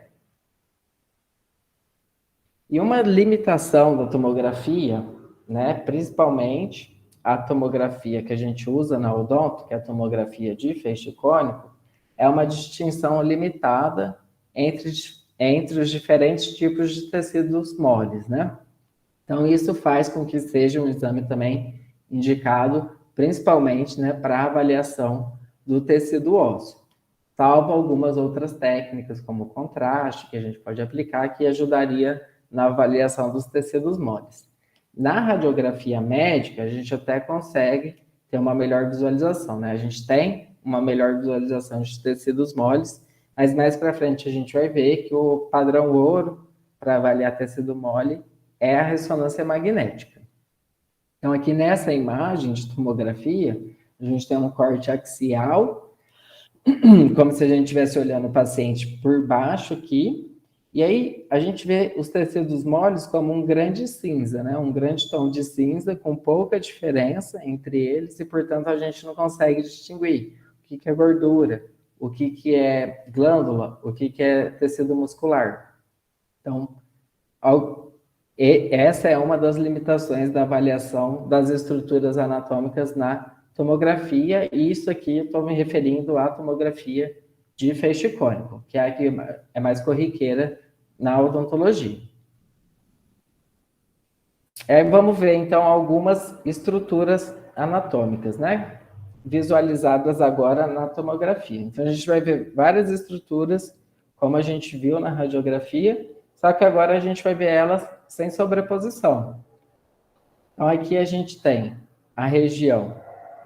E uma limitação da tomografia, né, principalmente a tomografia que a gente usa na odonto, que é a tomografia de feixe cônico, é uma distinção limitada entre os diferentes tipos de tecidos moles, né? Então, isso faz com que seja um exame também indicado, principalmente, né, para avaliação do tecido ósseo, salvo algumas outras técnicas, como o contraste, que a gente pode aplicar, que ajudaria na avaliação dos tecidos moles. Na radiografia médica, a gente até consegue ter uma melhor visualização, né? A gente tem uma melhor visualização de tecidos moles, mas mais para frente a gente vai ver que o padrão ouro para avaliar tecido mole é a ressonância magnética. Então, aqui nessa imagem de tomografia, a gente tem um corte axial, como se a gente estivesse olhando o paciente por baixo aqui, e aí a gente vê os tecidos moles como um grande cinza, né? Um grande tom de cinza com pouca diferença entre eles e, portanto, a gente não consegue distinguir o que é gordura, o que é glândula, o que é tecido muscular. Então, essa é uma das limitações da avaliação das estruturas anatômicas na tomografia, e isso aqui eu estou me referindo à tomografia de feixe cônico, que é a que é mais corriqueira na odontologia. Vamos ver, então, algumas estruturas anatômicas, né? Visualizadas agora na tomografia. Então, a gente vai ver várias estruturas, como a gente viu na radiografia, só que agora a gente vai ver elas sem sobreposição. Então, aqui a gente tem a região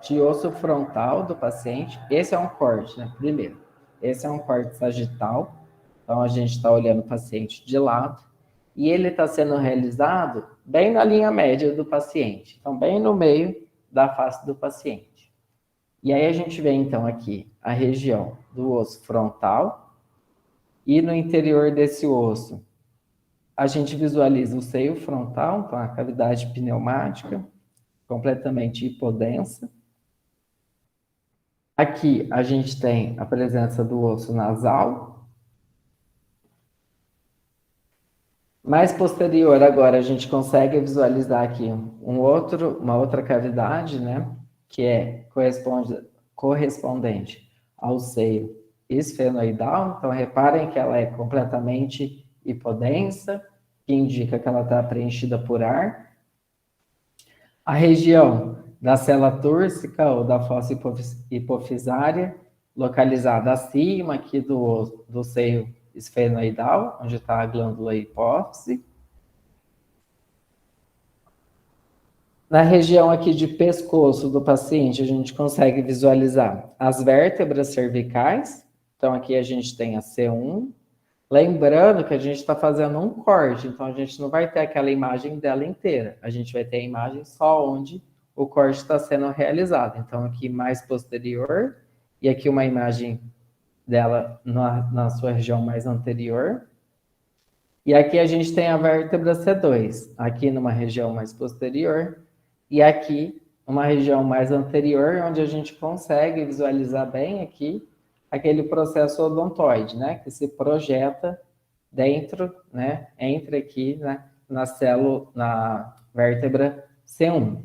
de osso frontal do paciente. Esse é um corte, né? Primeiro, esse é um corte sagital. Então, a gente está olhando o paciente de lado. E ele está sendo realizado bem na linha média do paciente. Então, bem no meio da face do paciente. E aí a gente vê, então, aqui a região do osso frontal. E no interior desse osso, a gente visualiza o seio frontal, então a cavidade pneumática, completamente hipodensa. Aqui a gente tem a presença do osso nasal. Mais posterior agora a gente consegue visualizar aqui uma outra cavidade, né, que é correspondente ao seio esfenoidal. Então reparem que ela é completamente hipodensa, que indica que ela está preenchida por ar. A região da cela túrcica ou da fossa hipofisária, localizada acima aqui do seio esfenoidal, onde está a glândula hipófise. Na região aqui de pescoço do paciente, a gente consegue visualizar as vértebras cervicais. Então, aqui a gente tem a C1, Lembrando que a gente está fazendo um corte, então a gente não vai ter aquela imagem dela inteira. A gente vai ter a imagem só onde o corte está sendo realizado. Então, aqui mais posterior, e aqui uma imagem dela na sua região mais anterior. E aqui a gente tem a vértebra C2, aqui numa região mais posterior, e aqui uma região mais anterior, onde a gente consegue visualizar bem aqui aquele processo odontoide, né, que se projeta dentro, né, entre aqui, né, na vértebra C1.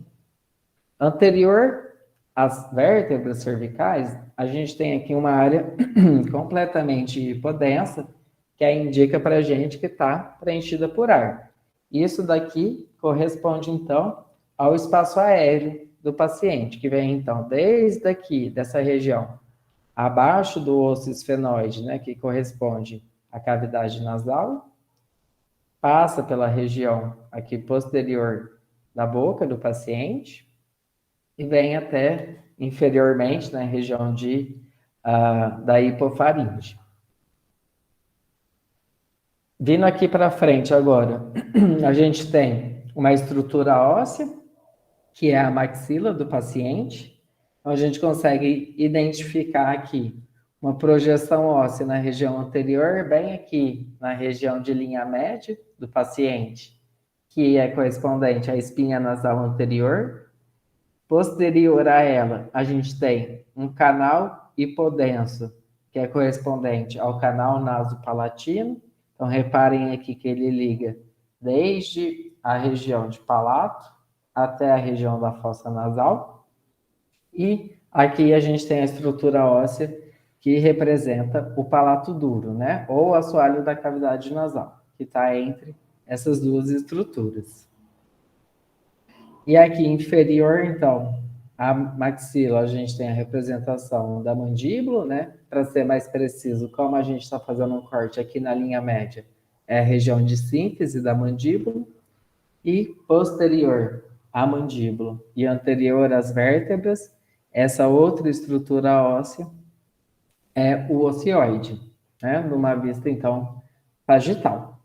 Anterior às vértebras cervicais, a gente tem aqui uma área completamente hipodensa, que aí indica para a gente que está preenchida por ar. Isso daqui corresponde, então, ao espaço aéreo do paciente, que vem, então, desde aqui, dessa região, abaixo do osso esfenoide, né, que corresponde à cavidade nasal, passa pela região aqui posterior da boca do paciente e vem até inferiormente na região da hipofaringe. Vindo aqui para frente agora, a gente tem uma estrutura óssea, que é a maxila do paciente. Então, a gente consegue identificar aqui uma projeção óssea na região anterior, bem aqui na região de linha média do paciente, que é correspondente à espinha nasal anterior. Posterior a ela, a gente tem um canal hipodenso, que é correspondente ao canal nasopalatino. Então, reparem aqui que ele liga desde a região de palato até a região da fossa nasal. E aqui a gente tem a estrutura óssea que representa o palato duro, né? Ou o assoalho da cavidade nasal, que está entre essas duas estruturas. E aqui inferior, então, a maxila, a gente tem a representação da mandíbula, né? Para ser mais preciso, como a gente está fazendo um corte aqui na linha média, é a região de síntese da mandíbula. E posterior à mandíbula e anterior às vértebras, essa outra estrutura óssea é o ocioide, né? Numa vista, então, sagital.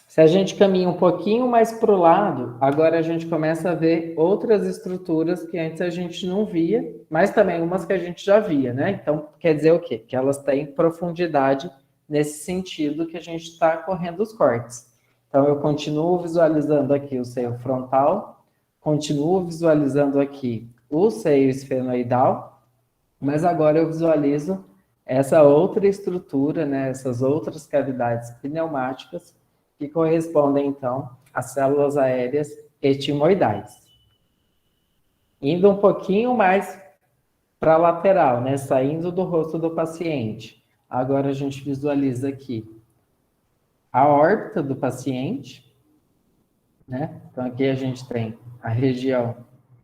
Se a gente caminha um pouquinho mais para o lado, agora a gente começa a ver outras estruturas que antes a gente não via, mas também umas que a gente já via, né? Então, quer dizer o quê? Que elas têm profundidade nesse sentido que a gente está correndo os cortes. Então, eu continuo visualizando aqui o seio frontal, continuo visualizando aqui o seio esfenoidal, mas agora eu visualizo essa outra estrutura, né? Essas outras cavidades pneumáticas, que correspondem, então, às células aéreas etimoidais. Indo um pouquinho mais para a lateral, né? Saindo do rosto do paciente. Agora a gente visualiza aqui a órbita do paciente, né? Então, aqui a gente tem a região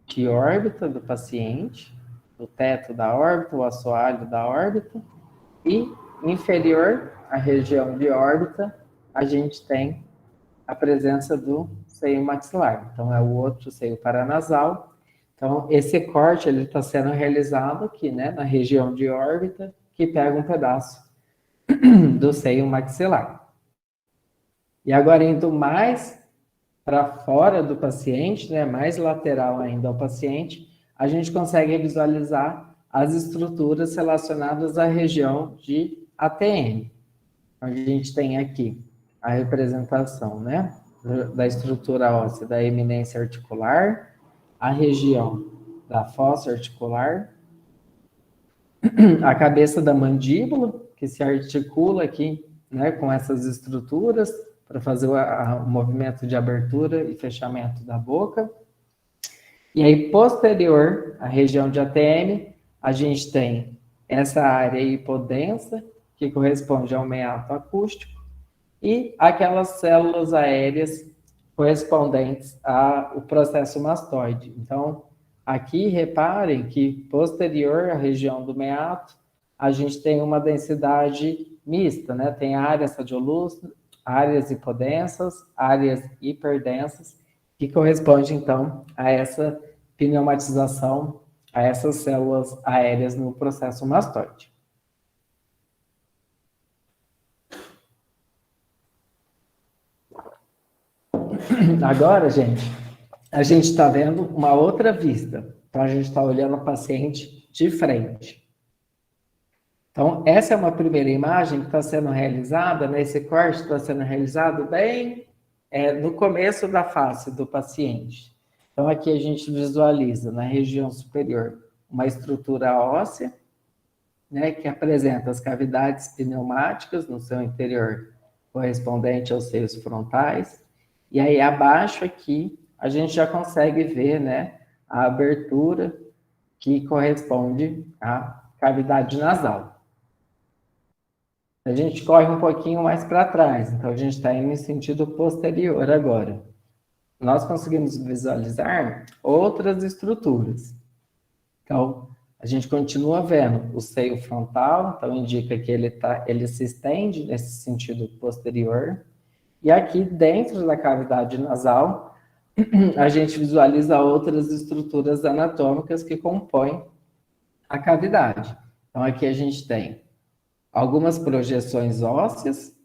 de órbita do paciente, o teto da órbita, o assoalho da órbita, e inferior à região de órbita, a gente tem a presença do seio maxilar. Então, é o outro seio paranasal. Então, esse corte ele está sendo realizado aqui, né, na região de órbita, que pega um pedaço do seio maxilar. E agora, indo mais para fora do paciente, né, mais lateral ainda ao paciente, a gente consegue visualizar as estruturas relacionadas à região de ATM. A gente tem aqui a representação, né, da estrutura óssea da eminência articular, a região da fossa articular, a cabeça da mandíbula, que se articula aqui, né, com essas estruturas para fazer o movimento de abertura e fechamento da boca. E aí, posterior à região de ATM, a gente tem essa área hipodensa, que corresponde ao meato acústico, e aquelas células aéreas correspondentes ao processo mastoide. Então, aqui reparem que posterior à região do meato, a gente tem uma densidade mista, né? Tem áreas radiolúcidas, áreas hipodensas, áreas hiperdensas, que corresponde, então, a essa pneumatização, a essas células aéreas no processo mastoide. agora, gente, a gente está vendo uma outra vista. Então, a gente está olhando o paciente de frente. Então, essa é uma primeira imagem que está sendo realizada, né? Esse corte está sendo realizado bem no começo da face do paciente. Então, aqui a gente visualiza na região superior uma estrutura óssea, né, que apresenta as cavidades pneumáticas no seu interior, correspondente aos seios frontais. E aí, abaixo aqui, a gente já consegue ver, né, a abertura que corresponde à cavidade nasal. A gente corre um pouquinho mais para trás, então a gente está indo em sentido posterior agora. Nós conseguimos visualizar outras estruturas. Então, a gente continua vendo o seio frontal, então indica que ele se estende nesse sentido posterior. E aqui dentro da cavidade nasal, a gente visualiza outras estruturas anatômicas que compõem a cavidade. Então, aqui a gente tem algumas projeções ósseas,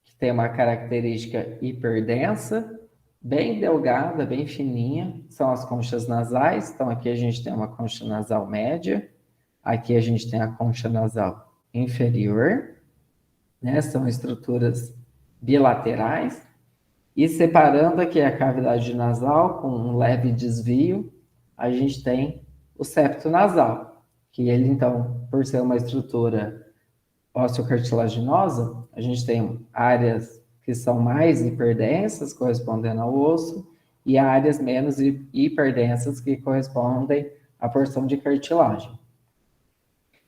que tem uma característica hiperdensa, bem delgada, bem fininha, são as conchas nasais. Então, aqui a gente tem uma concha nasal média, aqui a gente tem a concha nasal inferior, né? São estruturas bilaterais. E separando aqui a cavidade nasal, com um leve desvio, a gente tem o septo nasal, que ele, então, por ser uma estrutura ósseo-cartilaginosa, a gente tem áreas que são mais hiperdensas, correspondendo ao osso, e áreas menos hiperdensas, que correspondem à porção de cartilagem.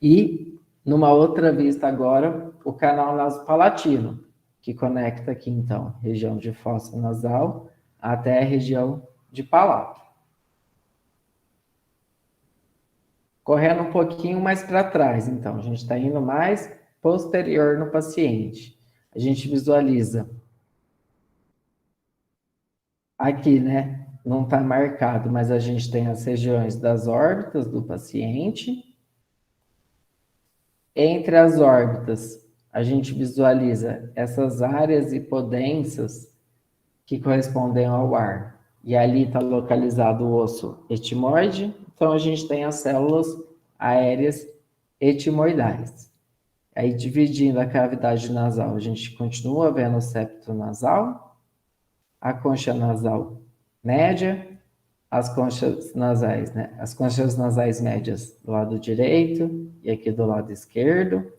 E, numa outra vista agora, o canal nasopalatino, que conecta aqui, então, região de fossa nasal até a região de palato. Correndo um pouquinho mais para trás, então, a gente está indo mais posterior no paciente. A gente visualiza aqui, né? Não está marcado, mas a gente tem as regiões das órbitas do paciente. Entre as órbitas, a gente visualiza essas áreas hipodensas que correspondem ao ar. E ali está localizado o osso etimoide, então a gente tem as células aéreas etimoidais. Aí, dividindo a cavidade nasal, a gente continua vendo o septo nasal, a concha nasal média, as conchas nasais, né? As conchas nasais médias do lado direito e aqui do lado esquerdo,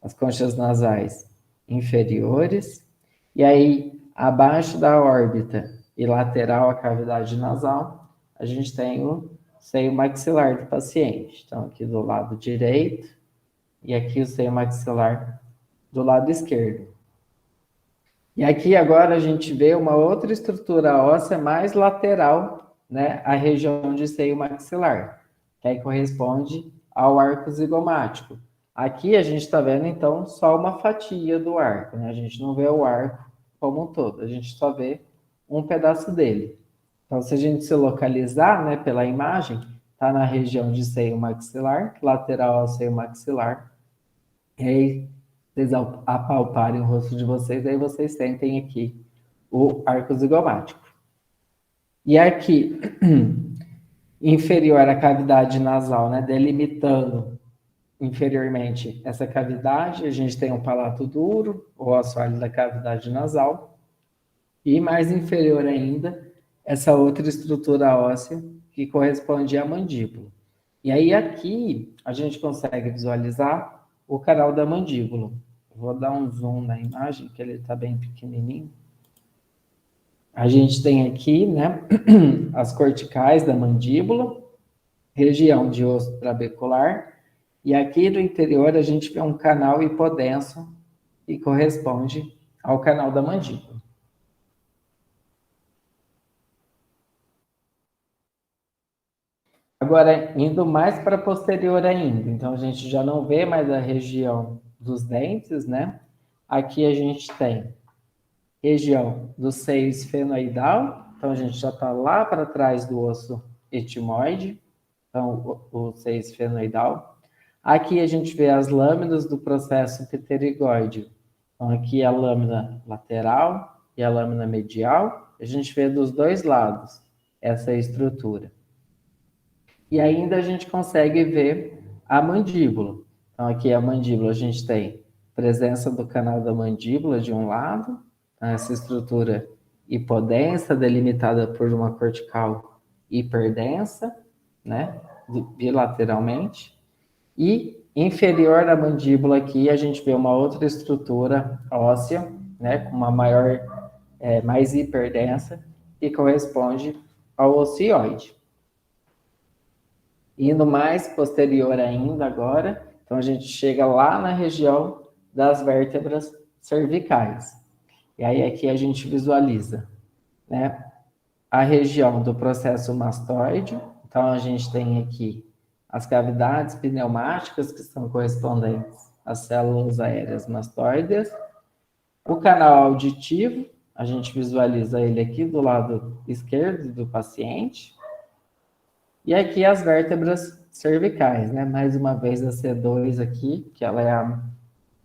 as conchas nasais inferiores, e aí, abaixo da órbita e lateral à cavidade nasal, a gente tem o seio maxilar do paciente. Então, aqui do lado direito e aqui o seio maxilar do lado esquerdo. E aqui agora a gente vê uma outra estrutura óssea mais lateral, né, à região de seio maxilar, que aí corresponde ao arco zigomático. Aqui a gente está vendo, então, só uma fatia do arco, né? A gente não vê o arco como um todo, a gente só vê um pedaço dele. Então, se a gente se localizar, né, pela imagem, está na região de seio maxilar, lateral ao seio maxilar. E aí, vocês apalparem o rosto de vocês, aí vocês sentem aqui o arco zigomático. E aqui, inferior à cavidade nasal, né, delimitando inferiormente essa cavidade, a gente tem um palato duro, o assoalho da cavidade nasal, e mais inferior ainda, essa outra estrutura óssea que corresponde à mandíbula. E aí aqui a gente consegue visualizar o canal da mandíbula. Vou dar um zoom na imagem, que ele está bem pequenininho. A gente tem aqui, né, as corticais da mandíbula, região de osso trabecular, e aqui no interior a gente vê um canal hipodenso que corresponde ao canal da mandíbula. Agora, indo mais para posterior ainda, então a gente já não vê mais a região dos dentes, né? Aqui a gente tem região do seio esfenoidal, então a gente já está lá para trás do osso etimoide, então o seio esfenoidal. Aqui a gente vê as lâminas do processo pterigóide. Então aqui a lâmina lateral, e a lâmina medial, a gente vê dos dois lados essa estrutura. E ainda a gente consegue ver a mandíbula. Então, aqui a mandíbula, a gente tem presença do canal da mandíbula de um lado, essa estrutura hipodensa, delimitada por uma cortical hiperdensa, né, bilateralmente. E inferior à mandíbula aqui, a gente vê uma outra estrutura óssea, né, com uma maior, mais hiperdensa, que corresponde ao ocioide. Indo mais posterior ainda agora, então a gente chega lá na região das vértebras cervicais. E aí aqui a gente visualiza, né, a região do processo mastoide. Então a gente tem aqui as cavidades pneumáticas que são correspondentes às células aéreas mastoides. O canal auditivo, a gente visualiza ele aqui do lado esquerdo do paciente. E aqui as vértebras cervicais, né? Mais uma vez a C2 aqui, que ela é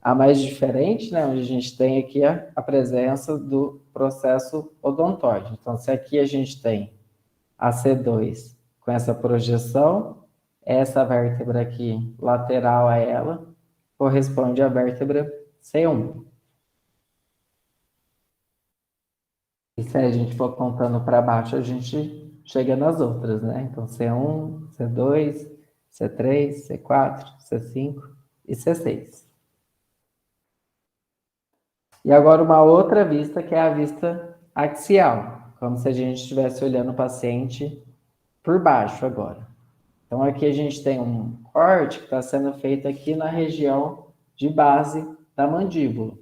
a mais diferente, né? Onde a gente tem aqui a presença do processo odontoide. Então, se aqui a gente tem a C2 com essa projeção, essa vértebra aqui lateral a ela corresponde à vértebra C1. E se a gente for contando para baixo, a gente chega nas outras, né? Então, C1, C2, C3, C4, C5 e C6. E agora uma outra vista, que é a vista axial, como se a gente estivesse olhando o paciente por baixo agora. Então, aqui a gente tem um corte que está sendo feito aqui na região de base da mandíbula.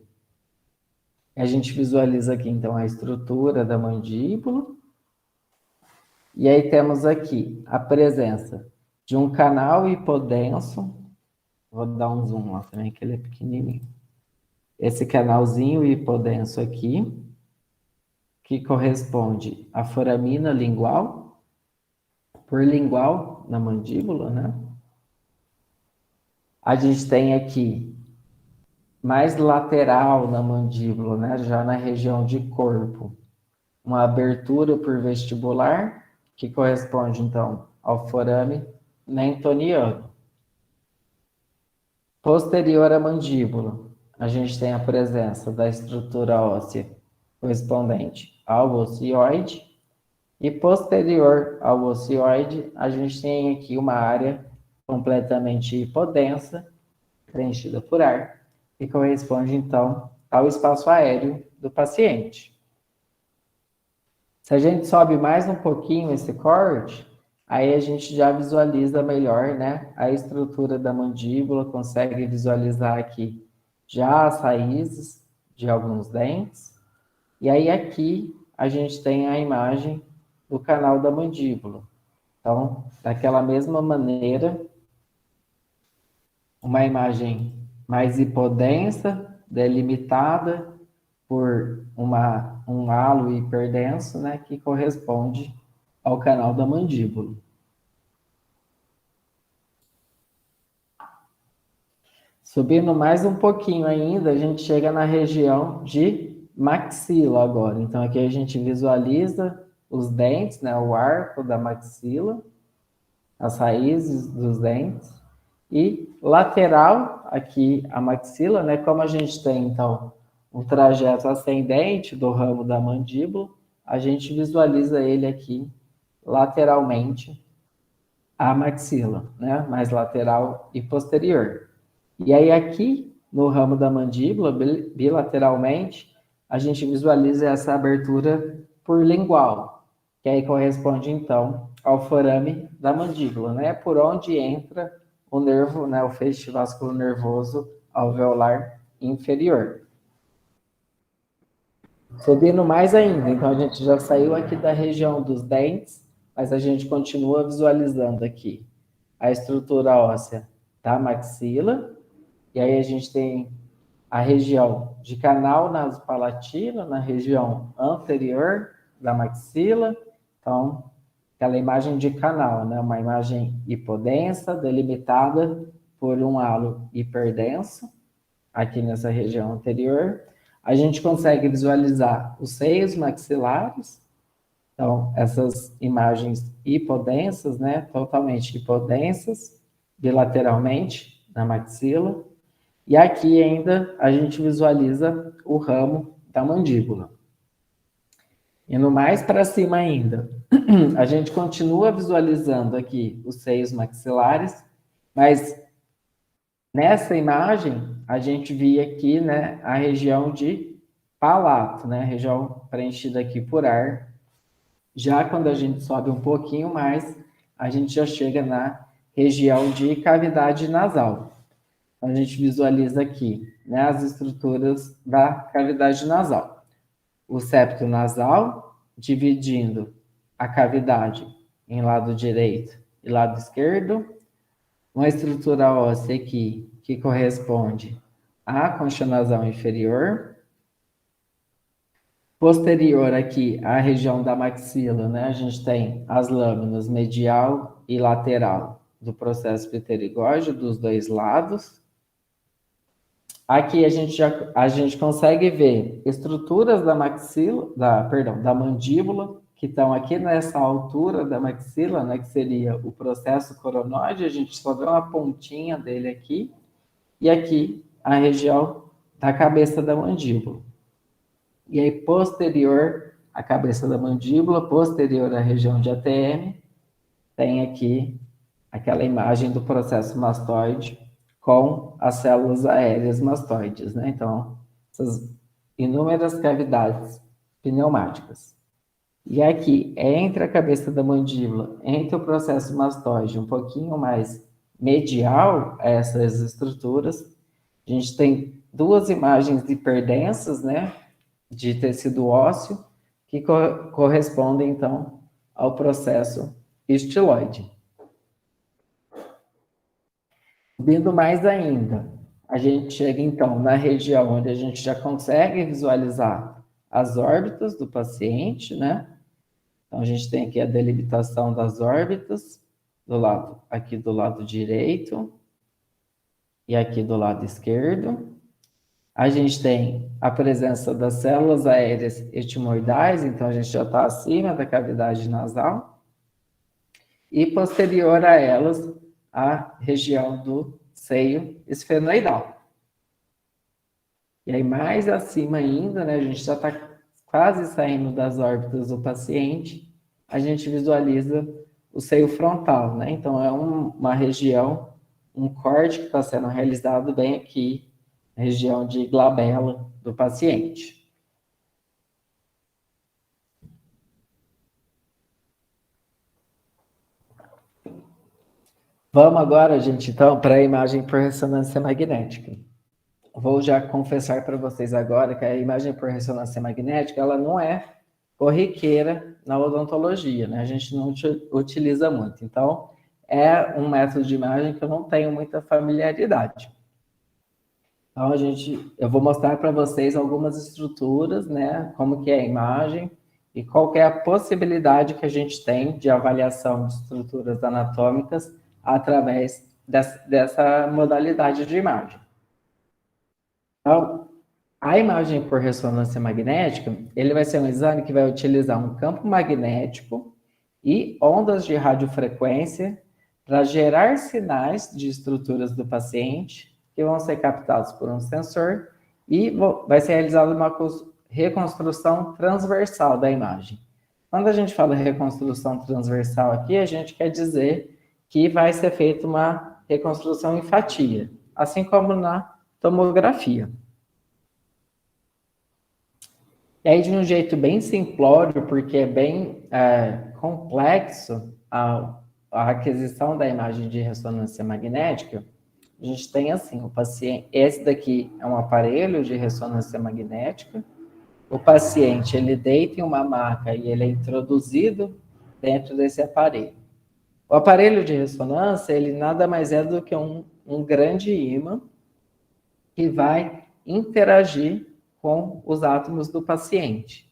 A gente visualiza aqui, então, a estrutura da mandíbula. E aí temos aqui a presença de um canal hipodenso. Vou dar um zoom lá também, que ele é pequenininho. Esse canalzinho hipodenso aqui, que corresponde à foramina lingual, por lingual na mandíbula, né? A gente tem aqui, mais lateral na mandíbula, né? Já na região de corpo, uma abertura por vestibular, que corresponde, então, ao forame mentoniano. Posterior à mandíbula, a gente tem a presença da estrutura óssea correspondente ao ocioide, e posterior ao ocioide, a gente tem aqui uma área completamente hipodensa, preenchida por ar, que corresponde, então, ao espaço aéreo do paciente. Se a gente sobe mais um pouquinho esse corte, aí a gente já visualiza melhor, né, a estrutura da mandíbula, consegue visualizar aqui já as raízes de alguns dentes. E aí aqui a gente tem a imagem do canal da mandíbula. Então, daquela mesma maneira, uma imagem mais hipodensa, delimitada por um halo hiperdenso, né, que corresponde ao canal da mandíbula. Subindo mais um pouquinho ainda, a gente chega na região de maxila agora. Então, aqui a gente visualiza os dentes, né, o arco da maxila, as raízes dos dentes. E lateral, aqui a maxila, né, como a gente tem, então, um trajeto ascendente do ramo da mandíbula, a gente visualiza ele aqui lateralmente a maxila, né, mais lateral e posterior. E aí aqui, no ramo da mandíbula, bilateralmente, a gente visualiza essa abertura por lingual, que aí corresponde, então, ao forame da mandíbula, né, por onde entra o nervo, né, o feixe vasculonervoso alveolar inferior. Subindo mais ainda, então a gente já saiu aqui da região dos dentes, mas a gente continua visualizando aqui a estrutura óssea da maxila, e aí a gente tem a região de canal nasopalatino, na região anterior da maxila, então, aquela imagem de canal, né? Uma imagem hipodensa, delimitada por um halo hiperdenso, aqui nessa região anterior. a gente consegue visualizar os seios maxilares. Então, essas imagens hipodensas, né, totalmente hipodensas, bilateralmente na maxila. E aqui ainda a gente visualiza o ramo da mandíbula. Indo mais para cima ainda, a gente continua visualizando aqui os seios maxilares, mas nessa imagem a gente via aqui, né, a região de palato, né, região preenchida aqui por ar. Já quando a gente sobe um pouquinho mais, a gente já chega na região de cavidade nasal. A gente visualiza aqui, né, as estruturas da cavidade nasal. O septo nasal, dividindo a cavidade em lado direito e lado esquerdo. Uma estrutura óssea aqui, que corresponde à concha nasal inferior. Posterior aqui, à região da maxila, né, a gente tem as lâminas medial e lateral do processo pterigóide dos dois lados. Aqui a gente consegue ver estruturas da maxila, da mandíbula, que estão aqui nessa altura da maxila, né, que seria o processo coronoide. A gente só vê uma pontinha dele aqui, e aqui a região da cabeça da mandíbula. E aí, posterior à cabeça da mandíbula, posterior à região de ATM, tem aqui aquela imagem do processo mastoide com as células aéreas mastoides, né? Então, essas inúmeras cavidades pneumáticas. E aqui, entre a cabeça da mandíbula, entre o processo mastoide, um pouquinho mais medial a essas estruturas, a gente tem duas imagens hiperdensas, né, de tecido ósseo, que correspondem, então, ao processo estiloide. Subindo mais ainda, a gente chega, então, na região onde a gente já consegue visualizar as órbitas do paciente, né? Então, a gente tem aqui a delimitação das órbitas, aqui do lado direito e aqui do lado esquerdo. A gente tem a presença das células aéreas etimoidais, então a gente já está acima da cavidade nasal. E posterior a elas, a região do seio esfenoidal. E aí, mais acima ainda, né, a gente já está quase saindo das órbitas do paciente, a gente visualiza o seio frontal, né? Então, é uma região, um corte que está sendo realizado bem aqui, na região de glabela do paciente. Vamos agora, gente, então, para a imagem por ressonância magnética. Vou já confessar para vocês agora que a imagem por ressonância magnética, ela não é corriqueira na odontologia, né? A gente não utiliza muito. Então, é um método de imagem que eu não tenho muita familiaridade. Então, eu vou mostrar para vocês algumas estruturas, né? Como que é a imagem e qual que é a possibilidade que a gente tem de avaliação de estruturas anatômicas através dessa modalidade de imagem. Então, a imagem por ressonância magnética, ele vai ser um exame que vai utilizar um campo magnético e ondas de radiofrequência para gerar sinais de estruturas do paciente que vão ser captados por um sensor e vai ser realizada uma reconstrução transversal da imagem. Quando a gente fala reconstrução transversal aqui, a gente quer dizer que vai ser feita uma reconstrução em fatia, assim como na tomografia. E aí, de um jeito bem simplório, porque é bem complexo a aquisição da imagem de ressonância magnética, a gente tem assim, o paciente, esse daqui é um aparelho de ressonância magnética, o paciente, ele deita em uma maca e ele é introduzido dentro desse aparelho. O aparelho de ressonância, ele nada mais é do que um grande ímã que vai interagir com os átomos do paciente,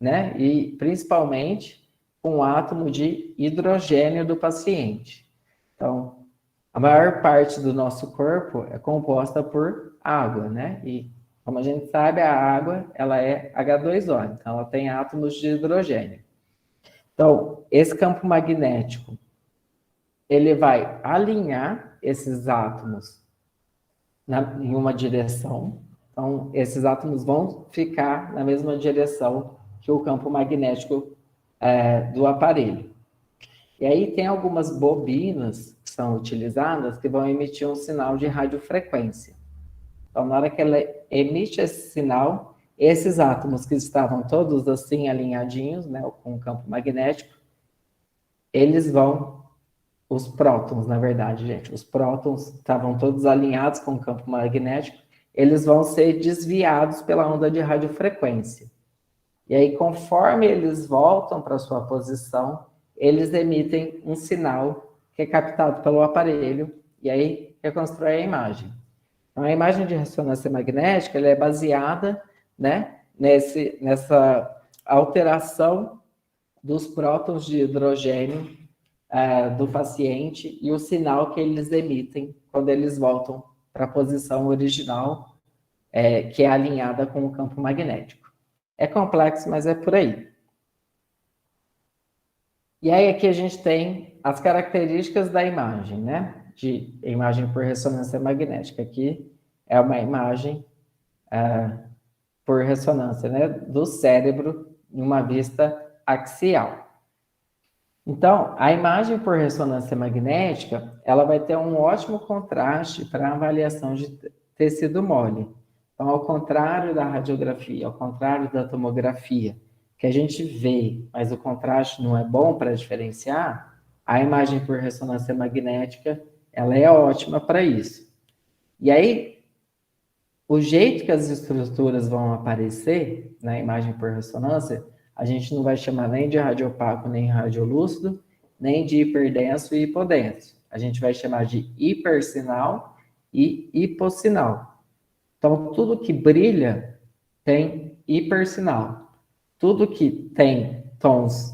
né? E principalmente com o átomo de hidrogênio do paciente. Então, a maior parte do nosso corpo é composta por água, né? E Como a gente sabe, a água ela é H2O, então ela tem átomos de hidrogênio. Então, esse campo magnético, ele vai alinhar esses átomos em uma direção. Então, esses átomos vão ficar na mesma direção que o campo magnético do aparelho. E aí tem algumas bobinas que são utilizadas que vão emitir um sinal de radiofrequência. Então, na hora que ela emite esse sinal, esses átomos que estavam todos assim alinhadinhos, né, com o campo magnético, eles vão, os prótons, na verdade, gente, os prótons estavam todos alinhados com o campo magnético, eles vão ser desviados pela onda de radiofrequência. E aí, conforme eles voltam para sua posição, eles emitem um sinal que é captado pelo aparelho, e aí reconstrói a imagem. Então, a imagem de ressonância magnética ela é baseada, né, nessa alteração dos prótons de hidrogênio do paciente e o sinal que eles emitem quando eles voltam para a posição original, que é alinhada com o campo magnético. É complexo, mas é por aí. E aí aqui a gente tem as características da imagem, né? De imagem por ressonância magnética. Aqui é uma imagem por ressonância, né? Do cérebro em uma vista axial. Então, a imagem por ressonância magnética, ela vai ter um ótimo contraste para a avaliação de tecido mole. Então, ao contrário da radiografia, ao contrário da tomografia, que a gente vê, mas o contraste não é bom para diferenciar, a imagem por ressonância magnética, ela é ótima para isso. E aí, o jeito que as estruturas vão aparecer na imagem por ressonância, a gente não vai chamar nem de radiopaco, nem radiolúcido, nem de hiperdenso e hipodenso. A gente vai chamar de hipersinal e hipossinal. Então, tudo que brilha tem hipersinal. Tudo que tem tons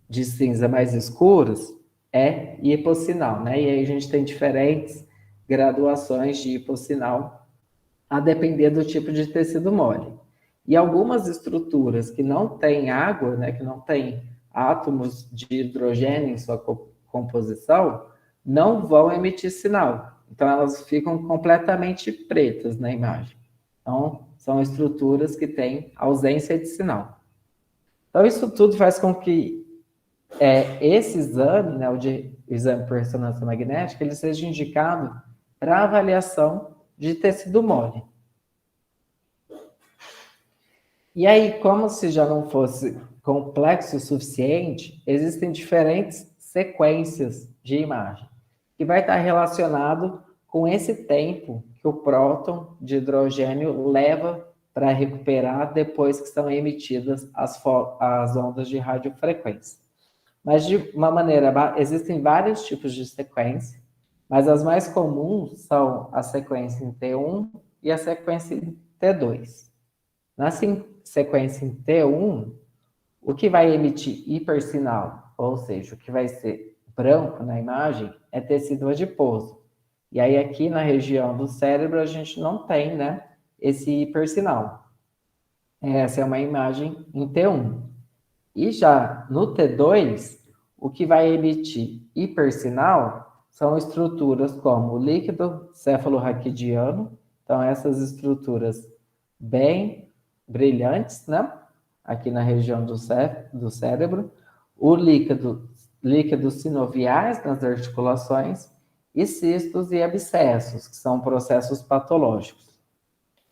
de cinza mais escuros é hipossinal, né? E aí a gente tem diferentes graduações de hipossinal a depender do tipo de tecido mole. E algumas estruturas que não têm água, né, que não têm átomos de hidrogênio em sua composição, não vão emitir sinal. Então, elas ficam completamente pretas na imagem. Então, são estruturas que têm ausência de sinal. Então, isso tudo faz com que esse exame, né, o exame por ressonância magnética, ele seja indicado para avaliação de tecido mole. E aí, como se já não fosse complexo o suficiente, existem diferentes sequências de imagem, que vai estar relacionado com esse tempo que o próton de hidrogênio leva para recuperar depois que são emitidas as ondas de radiofrequência. Mas, de uma maneira, existem vários tipos de sequência, mas as mais comuns são a sequência em T1 e a sequência em T2. Na sequência em T1, o que vai emitir hipersinal, ou seja, o que vai ser branco na imagem, é tecido adiposo. E aí aqui na região do cérebro a gente não tem, né, esse hipersinal. Essa é uma imagem em T1. E já no T2, o que vai emitir hipersinal são estruturas como o líquido cefalorraquidiano, então essas estruturas bem brilhantes, né? Aqui na região do cérebro, o líquidos sinoviais nas articulações e cistos e abscessos, que são processos patológicos.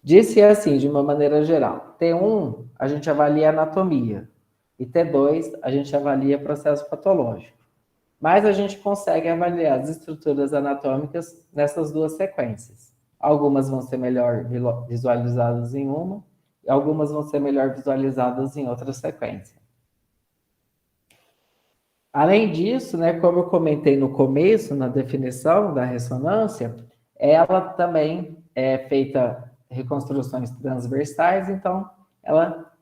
Disse assim, de uma maneira geral, T1 a gente avalia anatomia e T2 a gente avalia processo patológico. Mas a gente consegue avaliar as estruturas anatômicas nessas duas sequências. Algumas vão ser melhor visualizadas em uma, e algumas vão ser melhor visualizadas em outra sequência. Além disso, né, como eu comentei no começo, na definição da ressonância, ela também é feita reconstruções transversais, então ela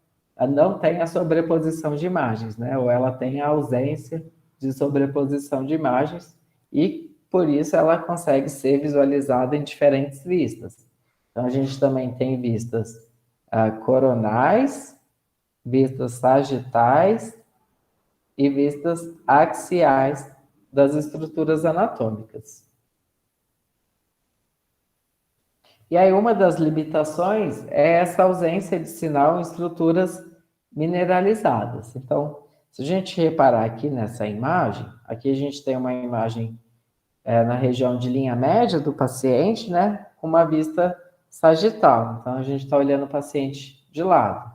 não tem a sobreposição de imagens, né, ou ela tem a ausência de sobreposição de imagens, e por isso ela consegue ser visualizada em diferentes vistas. Então, a gente também tem vistas coronais, vistas sagitais e vistas axiais das estruturas anatômicas. E aí, uma das limitações é essa ausência de sinal em estruturas mineralizadas. Então, se a gente reparar aqui nessa imagem, aqui a gente tem uma imagem na região de linha média do paciente, né, com uma vista sagital. Então, a gente está olhando o paciente de lado.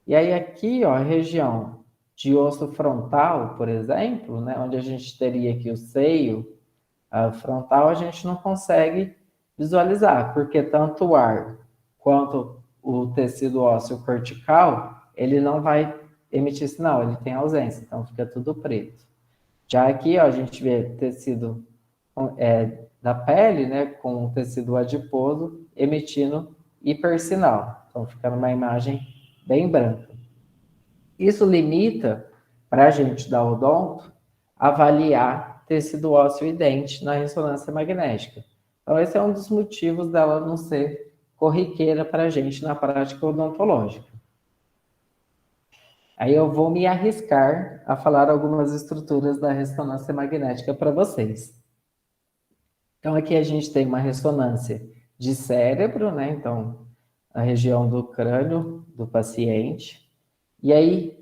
E aí, aqui, ó, a região de osso frontal, por exemplo, né, onde a gente teria aqui o seio frontal, a gente não consegue visualizar, porque tanto o ar quanto o tecido ósseo cortical, ele não vai emitir sinal, ele tem ausência, então fica tudo preto. Já aqui, ó, a gente vê tecido da pele, né, com o tecido adiposo emitindo hipersinal. Então fica numa imagem bem branca. Isso limita para a gente da odonto avaliar tecido ósseo e dente na ressonância magnética. Então esse é um dos motivos dela não ser corriqueira para a gente na prática odontológica. Aí eu vou me arriscar a falar algumas estruturas da ressonância magnética para vocês. Então, aqui a gente tem uma ressonância de cérebro, né? Então, a região do crânio do paciente. E aí,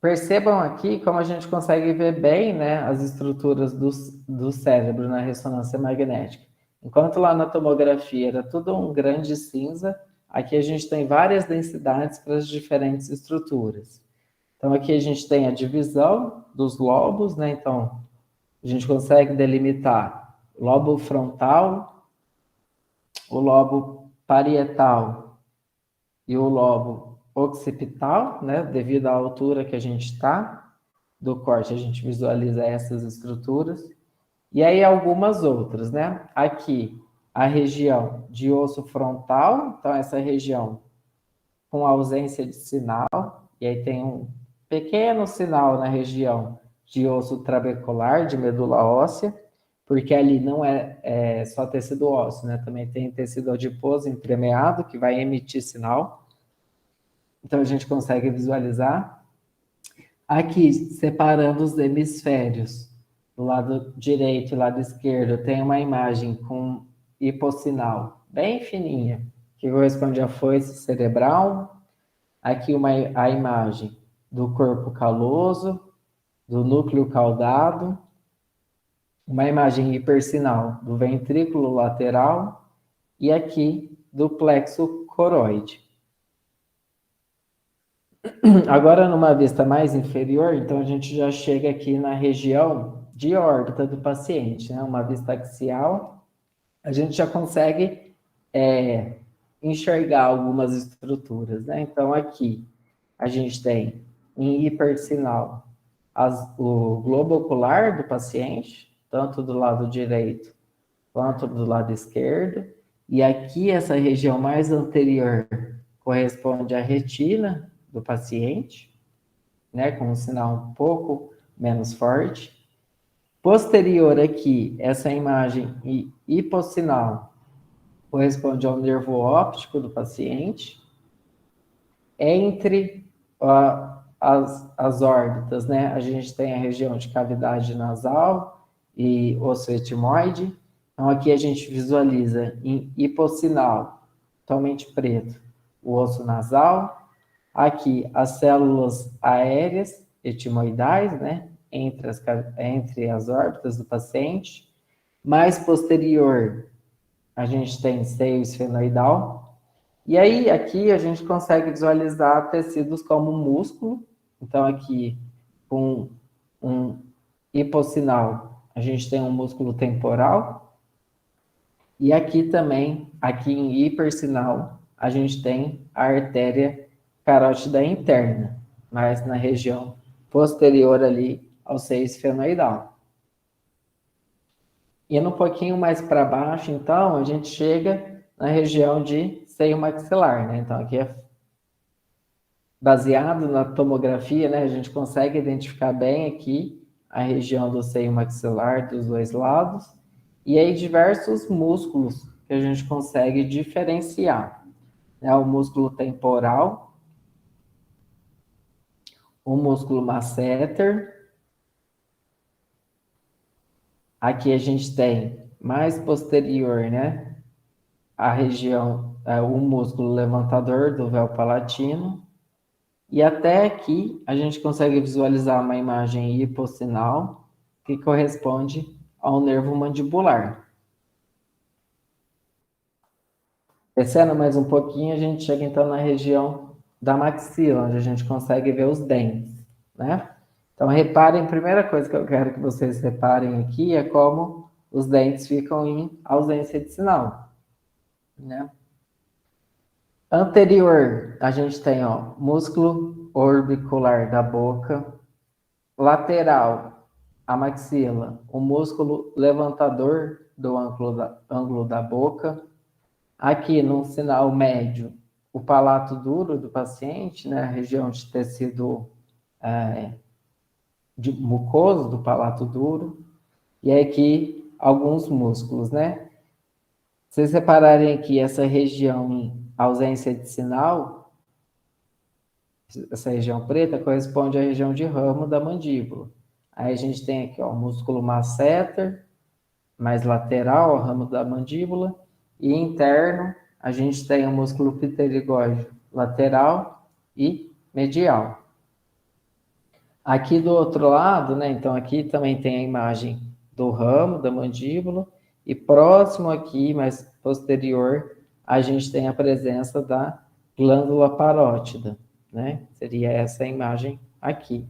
percebam aqui como a gente consegue ver bem, né, as estruturas do cérebro na ressonância magnética. Enquanto lá na tomografia era tudo um grande cinza, aqui a gente tem várias densidades para as diferentes estruturas. Então, aqui a gente tem a divisão dos lobos, né? Então, a gente consegue delimitar o lobo frontal, o lobo parietal e o lobo occipital, né? Devido à altura que a gente está do corte, a gente visualiza essas estruturas. E aí algumas outras, né? Aqui, a região de osso frontal, então essa região com ausência de sinal, e aí tem um pequeno sinal na região de osso trabecular, de medula óssea, porque ali não é só tecido ósseo, né? Também tem tecido adiposo entremeado, que vai emitir sinal. Então, a gente consegue visualizar. Aqui, separando os hemisférios, do lado direito e lado esquerdo, tem uma imagem com hipossinal bem fininha, que corresponde à foice cerebral. Aqui a imagem do corpo caloso, do núcleo caudado, uma imagem hipersinal do ventrículo lateral e aqui do plexo coroide. Agora, numa vista mais inferior, então a gente já chega aqui na região de órbita do paciente, né? Uma vista axial, a gente já consegue enxergar algumas estruturas, né? Então, aqui a gente tem em hipersinal o globo ocular do paciente, tanto do lado direito quanto do lado esquerdo, e aqui essa região mais anterior corresponde à retina do paciente, né, com um sinal um pouco menos forte. Posterior aqui, essa imagem hipossinal corresponde ao nervo óptico do paciente. Entre as órbitas, né, a gente tem a região de cavidade nasal e osso etimoide. Então, aqui a gente visualiza em hipossinal, totalmente preto, o osso nasal. Aqui, as células aéreas etimoidais, né, entre as órbitas do paciente. Mais posterior, a gente tem seio esfenoidal. E aí, aqui, a gente consegue visualizar tecidos como músculo. Então, aqui, com um hipossinal, a gente tem um músculo temporal. E aqui também, aqui em hipersinal, a gente tem a artéria carótida interna, mas na região posterior ali ao seio esfenoidal. Indo um pouquinho mais para baixo, então, a gente chega na região de seio maxilar, né? Então, aqui é baseado na tomografia, né? A gente consegue identificar bem aqui a região do seio maxilar dos dois lados. E aí, diversos músculos que a gente consegue diferenciar, né? O músculo temporal, o músculo masseter. Aqui a gente tem mais posterior, né? A região, o músculo levantador do véu palatino. E até aqui a gente consegue visualizar uma imagem hipossinal que corresponde ao nervo mandibular. Descendo mais um pouquinho, a gente chega então na região da maxila, onde a gente consegue ver os dentes, né? Então, reparem, a primeira coisa que eu quero que vocês reparem aqui é como os dentes ficam em ausência de sinal, né? Anterior, a gente tem, ó, músculo orbicular da boca. Lateral, a maxila, o músculo levantador do ângulo da boca. Aqui, no sinal médio, o palato duro do paciente, né, a região de tecido de mucoso do palato duro. E aqui, alguns músculos, né? Se vocês repararem aqui, essa região em ausência de sinal, essa região preta corresponde à região de ramo da mandíbula. Aí a gente tem aqui, ó, o músculo masseter, mais lateral, o ramo da mandíbula, e interno a gente tem o músculo pterigóide lateral e medial. Aqui do outro lado, né, então aqui também tem a imagem do ramo da mandíbula, e próximo aqui, mais posterior, a gente tem a presença da glândula parótida, né? Seria essa imagem aqui.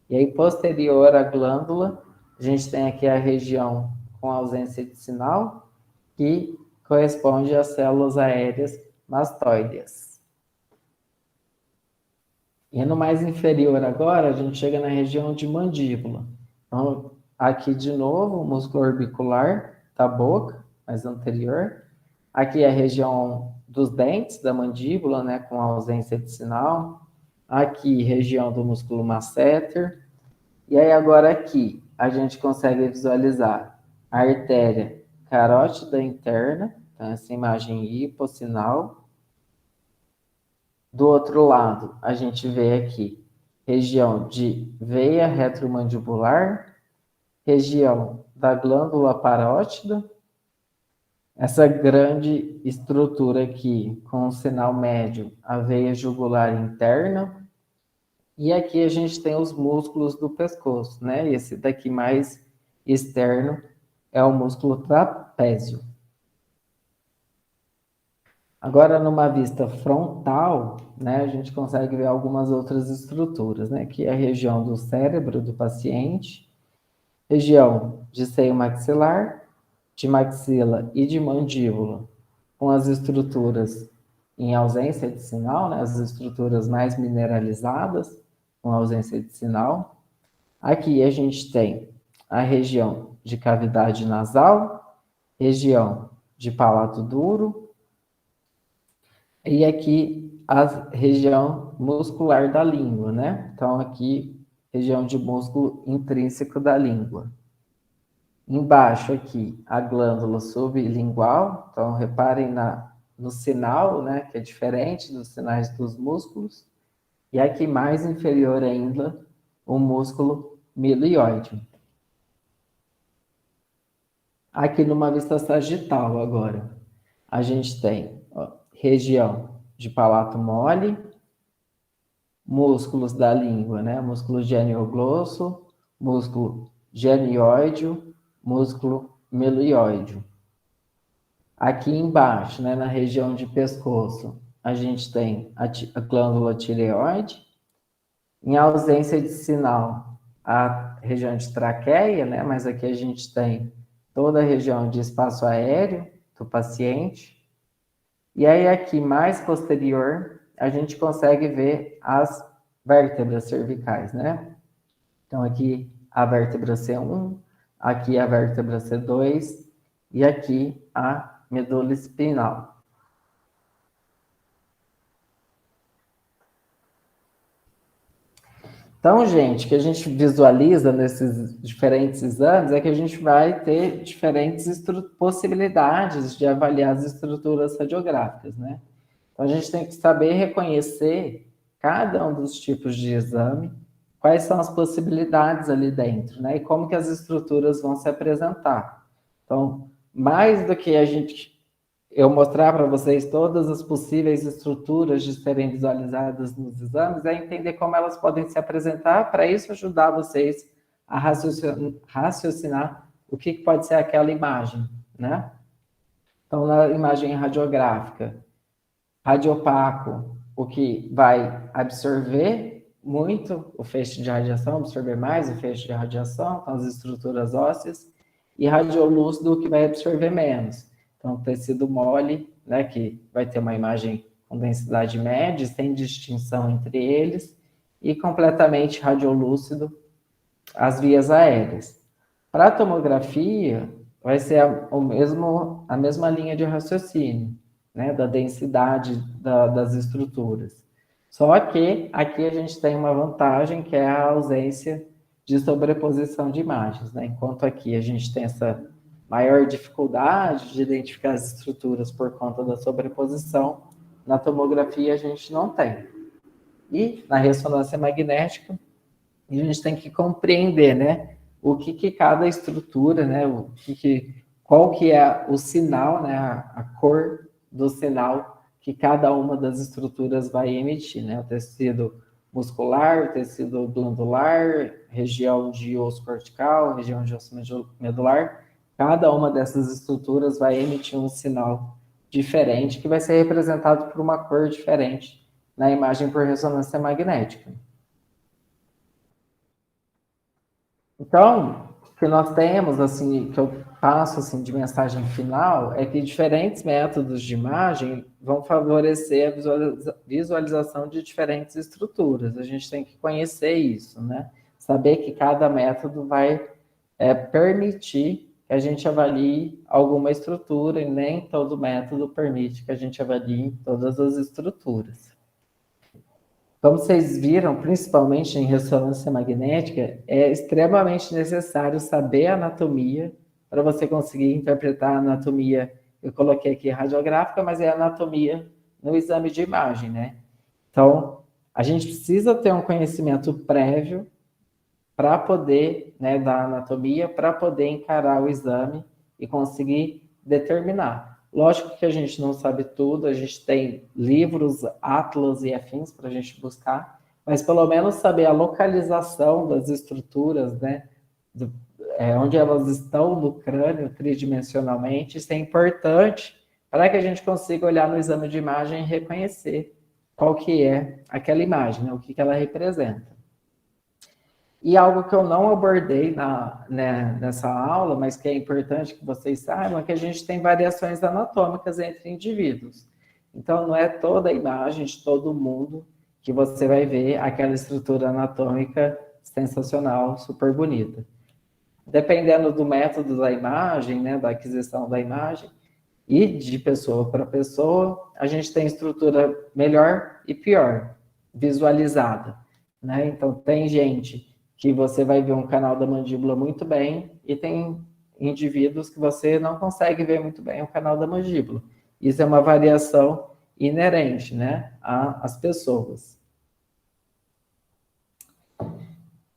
E aí, posterior à glândula, a gente tem aqui a região com ausência de sinal, que corresponde às células aéreas mastoideas. E no mais inferior agora, a gente chega na região de mandíbula. Então, aqui de novo, o músculo orbicular da boca, mais anterior. Aqui é a região dos dentes da mandíbula, né, com ausência de sinal. Aqui, região do músculo masseter. E aí agora aqui, a gente consegue visualizar a artéria carótida interna, então essa imagem hipossinal. Do outro lado, a gente vê aqui região de veia retromandibular, região da glândula parótida, essa grande estrutura aqui com o sinal médio, a veia jugular interna, e aqui a gente tem os músculos do pescoço, né? Esse daqui mais externo é o músculo trapézio. Agora, numa vista frontal, né, a gente consegue ver algumas outras estruturas, né? Que é a região do cérebro do paciente, região de seio maxilar, de maxila e de mandíbula, com as estruturas em ausência de sinal, né? As estruturas mais mineralizadas, com ausência de sinal. Aqui a gente tem a região de cavidade nasal, região de palato duro, e aqui a região muscular da língua, né? Então, aqui, região de músculo intrínseco da língua. Embaixo aqui, a glândula sublingual. Então, reparem no sinal, né? Que é diferente dos sinais dos músculos. E aqui, mais inferior ainda, o músculo milioide. Aqui, numa vista sagital agora, a gente tem, ó, região de palato mole, músculos da língua, né? Músculo genioglosso, músculo genioide, músculo milioide. Aqui embaixo, né, na região de pescoço, a gente tem a glândula tireoide. Em ausência de sinal, a região de traqueia, né? Mas aqui a gente tem toda a região de espaço aéreo do paciente. E aí aqui mais posterior, a gente consegue ver as vértebras cervicais, né? Então aqui a vértebra C1, aqui a vértebra C2 e aqui a medula espinhal. Então, gente, o que a gente visualiza nesses diferentes exames é que a gente vai ter diferentes possibilidades de avaliar as estruturas radiográficas, né? Então, a gente tem que saber reconhecer cada um dos tipos de exame, quais são as possibilidades ali dentro, né? E como que as estruturas vão se apresentar. Então, mais do que eu mostrar para vocês todas as possíveis estruturas de serem visualizadas nos exames, é entender como elas podem se apresentar, para isso ajudar vocês a raciocinar o que pode ser aquela imagem, né? Então, na imagem radiográfica, radiopaco, o que vai absorver muito o feixe de radiação, absorver mais o feixe de radiação, então as estruturas ósseas, e radiolúcido, o que vai absorver menos. Então, tecido mole, né, que vai ter uma imagem com densidade média, sem distinção entre eles, e completamente radiolúcido, as vias aéreas. Para a tomografia, vai ser a mesma linha de raciocínio, né, da densidade das estruturas. Só que aqui a gente tem uma vantagem, que é a ausência de sobreposição de imagens, né? Enquanto aqui a gente tem essa maior dificuldade de identificar as estruturas por conta da sobreposição, na tomografia a gente não tem. E na ressonância magnética, a gente tem que compreender, né, o que cada estrutura, né, qual que é o sinal, né, a cor do sinal que cada uma das estruturas vai emitir, né, o tecido muscular, o tecido glandular, região de osso cortical, região de osso medular, cada uma dessas estruturas vai emitir um sinal diferente que vai ser representado por uma cor diferente na imagem por ressonância magnética. Então, o que nós temos, assim, que eu passo assim, de mensagem final, é que diferentes métodos de imagem vão favorecer a visualização de diferentes estruturas. A gente tem que conhecer isso, né? Saber que cada método vai permitir que a gente avalie alguma estrutura e nem todo método permite que a gente avalie todas as estruturas. Como vocês viram, principalmente em ressonância magnética, é extremamente necessário saber a anatomia para você conseguir interpretar a anatomia. Eu coloquei aqui radiográfica, mas é a anatomia no exame de imagem, né? Então, a gente precisa ter um conhecimento prévio para poder, né, da anatomia, para poder encarar o exame e conseguir determinar. Lógico que a gente não sabe tudo, a gente tem livros, atlas e afins para a gente buscar, mas pelo menos saber a localização das estruturas, né, onde elas estão no crânio tridimensionalmente, isso é importante para que a gente consiga olhar no exame de imagem e reconhecer qual que é aquela imagem, né, o que ela representa. E algo que eu não abordei nessa aula, mas que é importante que vocês saibam, é que a gente tem variações anatômicas entre indivíduos. Então, não é toda a imagem de todo mundo que você vai ver aquela estrutura anatômica sensacional, super bonita. Dependendo do método da imagem, né, da aquisição da imagem, e de pessoa para pessoa, a gente tem estrutura melhor e pior, visualizada, né? Então, tem gente que você vai ver um canal da mandíbula muito bem, e tem indivíduos que você não consegue ver muito bem o canal da mandíbula. Isso é uma variação inerente, né, às pessoas.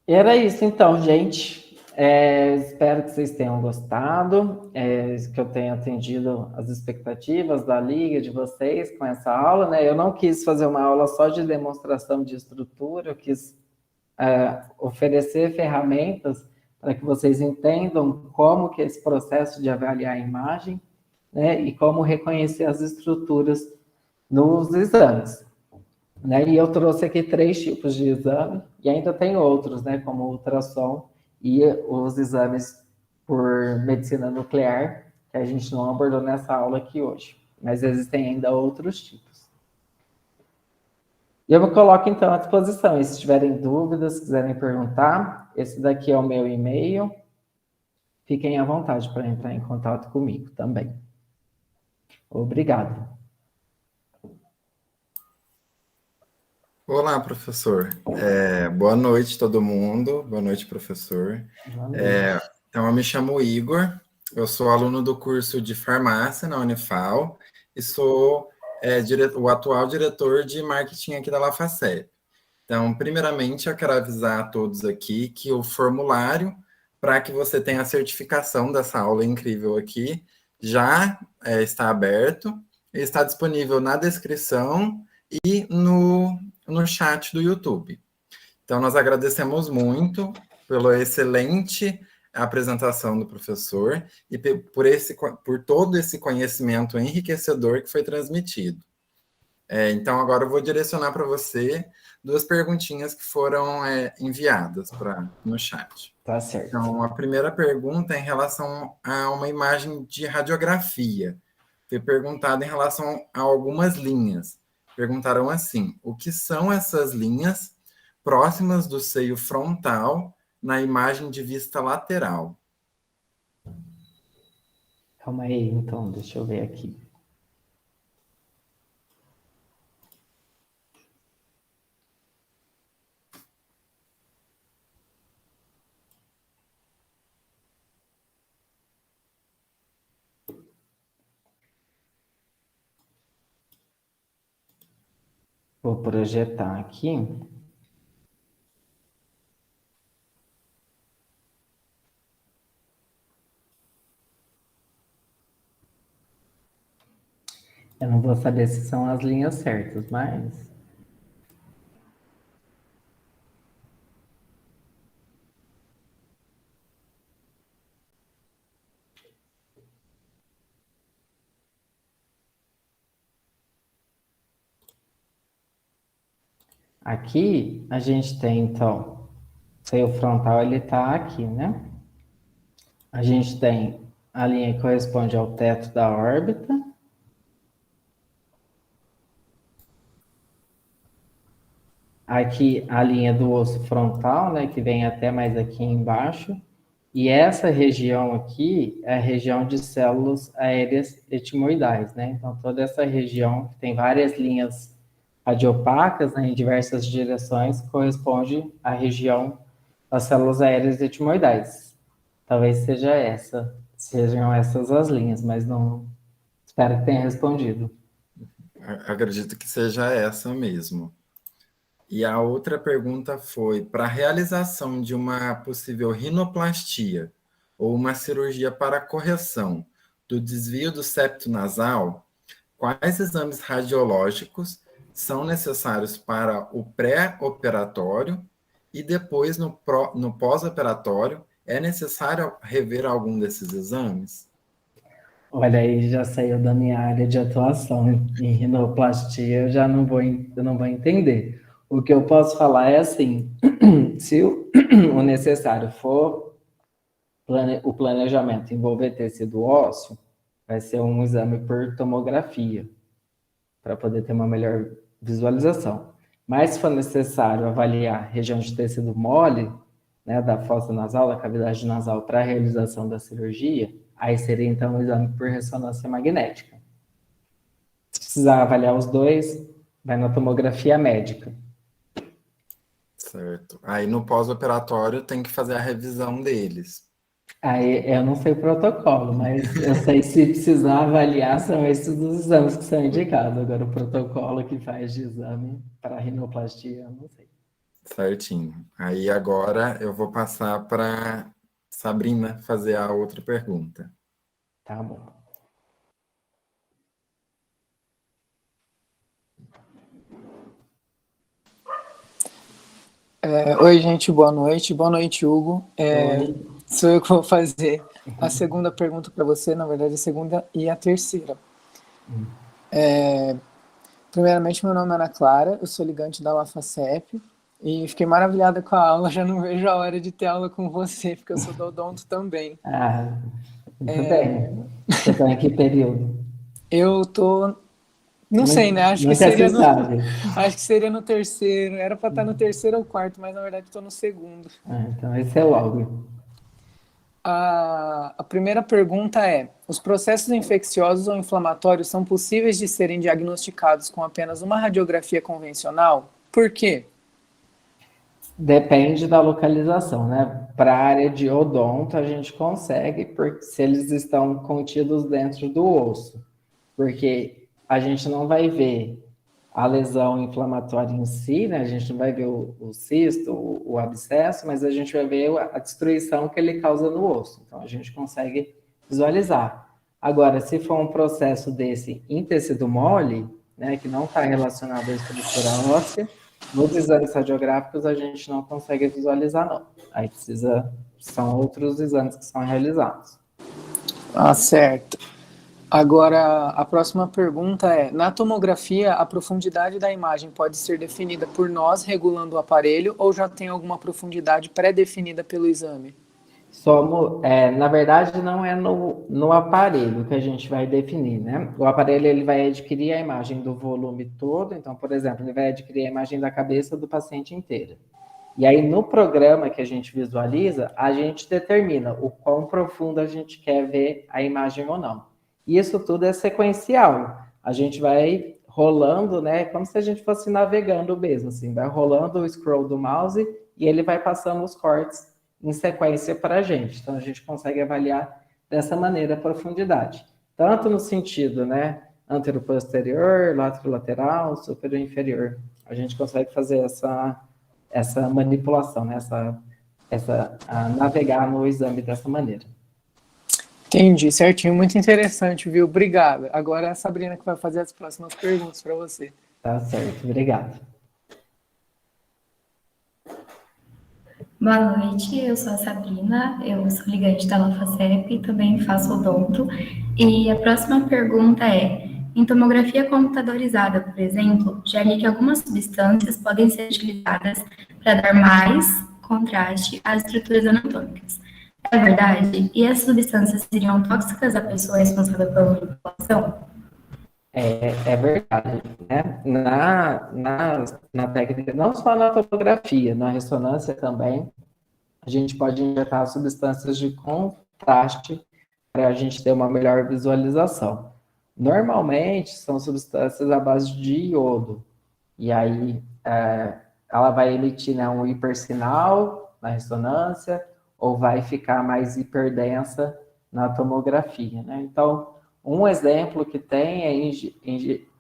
E era isso então, gente. Espero que vocês tenham gostado, que eu tenha atendido as expectativas da Liga de vocês com essa aula, né? Eu não quis fazer uma aula só de demonstração de estrutura, eu quis oferecer ferramentas para que vocês entendam como que é esse processo de avaliar a imagem, né, e como reconhecer as estruturas nos exames, né? E eu trouxe aqui 3 tipos de exame, e ainda tem outros, né, como o ultrassom e os exames por medicina nuclear, que a gente não abordou nessa aula aqui hoje, mas existem ainda outros tipos. E eu me coloco, então, à disposição. E se tiverem dúvidas, quiserem perguntar, esse daqui é o meu e-mail. Fiquem à vontade para entrar em contato comigo também. Obrigado. Olá, professor. Boa noite, todo mundo. Boa noite, professor. Então, eu me chamo Igor, eu sou aluno do curso de farmácia na Unifal e sou o atual diretor de marketing aqui da Lafacep. Então, primeiramente, eu quero avisar a todos aqui que o formulário para que você tenha a certificação dessa aula incrível aqui já está aberto, está disponível na descrição e no chat do YouTube. Então, nós agradecemos muito pela excelente apresentação do professor e por todo esse conhecimento enriquecedor que foi transmitido. Então, agora eu vou direcionar para você duas perguntinhas que foram enviadas no chat. Tá certo. Então, a primeira pergunta é em relação a uma imagem de radiografia. Foi perguntado em relação a algumas linhas. Perguntaram assim: o que são essas linhas próximas do seio frontal na imagem de vista lateral? Calma aí, então, deixa eu ver aqui. Vou projetar aqui. Eu não vou saber se são as linhas certas, mas... Aqui, a gente tem, então, o seio frontal, ele está aqui, né? A gente tem a linha que corresponde ao teto da órbita. Aqui, a linha do osso frontal, né, que vem até mais aqui embaixo. E essa região aqui é a região de células aéreas etimoidais, né? Então, toda essa região que tem várias linhas radiopacas, né, em diversas direções, corresponde à região das células aéreas etimoidais. Talvez sejam essas as linhas, mas não espero que tenha respondido. Acredito que seja essa mesmo. E a outra pergunta foi: para a realização de uma possível rinoplastia ou uma cirurgia para correção do desvio do septo nasal, quais exames radiológicos são necessários para o pré-operatório e depois no pós-operatório? É necessário rever algum desses exames? Olha, aí já saiu da minha área de atuação. Em rinoplastia eu não vou entender. O que eu posso falar é assim, se o necessário for o planejamento envolver tecido ósseo, vai ser um exame por tomografia, para poder ter uma melhor visualização. Mas se for necessário avaliar região de tecido mole, né, da fossa nasal, da cavidade nasal, para a realização da cirurgia, aí seria então um exame por ressonância magnética. Se precisar avaliar os dois, vai na tomografia médica. Certo. Aí no pós-operatório tem que fazer a revisão deles. Aí eu não sei o protocolo, mas eu sei se precisar avaliar, são esses os exames que são indicados. Agora, o protocolo que faz de exame para rinoplastia, eu não sei. Certinho. Aí agora eu vou passar para Sabrina fazer a outra pergunta. Tá bom. Oi, gente, boa noite. Boa noite, Hugo. Oi. Sou eu que vou fazer a segunda pergunta para você, na verdade, a segunda e a terceira. Primeiramente, meu nome é Ana Clara, eu sou ligante da Lafacep e fiquei maravilhada com a aula, já não vejo a hora de ter aula com você, porque eu sou do odonto também. Ah, muito bem. Você está em que período? Eu tô... Não sei, né? Acho que seria no terceiro. Era para estar no terceiro ou quarto, mas na verdade estou no segundo. Então esse é logo. A primeira pergunta é: os processos infecciosos ou inflamatórios são possíveis de serem diagnosticados com apenas uma radiografia convencional? Por quê? Depende da localização, né? Para a área de odonto, a gente consegue, porque se eles estão contidos dentro do osso, porque a gente não vai ver a lesão inflamatória em si, né? A gente não vai ver o cisto, o abscesso, mas a gente vai ver a destruição que ele causa no osso. Então, a gente consegue visualizar. Agora, se for um processo desse em tecido mole, né, que não está relacionado à estrutura óssea, nos exames radiográficos a gente não consegue visualizar, não. Aí são outros exames que são realizados. Ah, certo. Agora, a próxima pergunta é: na tomografia, a profundidade da imagem pode ser definida por nós, regulando o aparelho, ou já tem alguma profundidade pré-definida pelo exame? Na verdade, não é no aparelho que a gente vai definir, né? O aparelho ele vai adquirir a imagem do volume todo, então, por exemplo, ele vai adquirir a imagem da cabeça do paciente inteira. E aí, no programa que a gente visualiza, a gente determina o quão profundo a gente quer ver a imagem ou não. E isso tudo é sequencial. A gente vai rolando, né? Como se a gente fosse navegando mesmo, assim, vai rolando o scroll do mouse e ele vai passando os cortes em sequência para a gente. Então, a gente consegue avaliar dessa maneira a profundidade. Tanto no sentido, né, antero-posterior, lateral, superior e inferior. A gente consegue fazer essa manipulação, né, navegar no exame dessa maneira. Entendi, certinho. Muito interessante, viu? Obrigado. Agora é a Sabrina que vai fazer as próximas perguntas para você. Tá certo, obrigado. Boa noite, eu sou a Sabrina, eu sou ligante da LaFaCep e também faço odonto. E a próxima pergunta é: em tomografia computadorizada, por exemplo, já li que algumas substâncias podem ser utilizadas para dar mais contraste às estruturas anatômicas. É verdade? E as substâncias seriam tóxicas à pessoa responsável pela manipulação? É verdade, né? Na técnica, não só na tomografia, na ressonância também, a gente pode injetar substâncias de contraste para a gente ter uma melhor visualização. Normalmente, são substâncias à base de iodo, e aí ela vai emitir, né, um hipersinal na ressonância, ou vai ficar mais hiperdensa na tomografia, né? Então, um exemplo que tem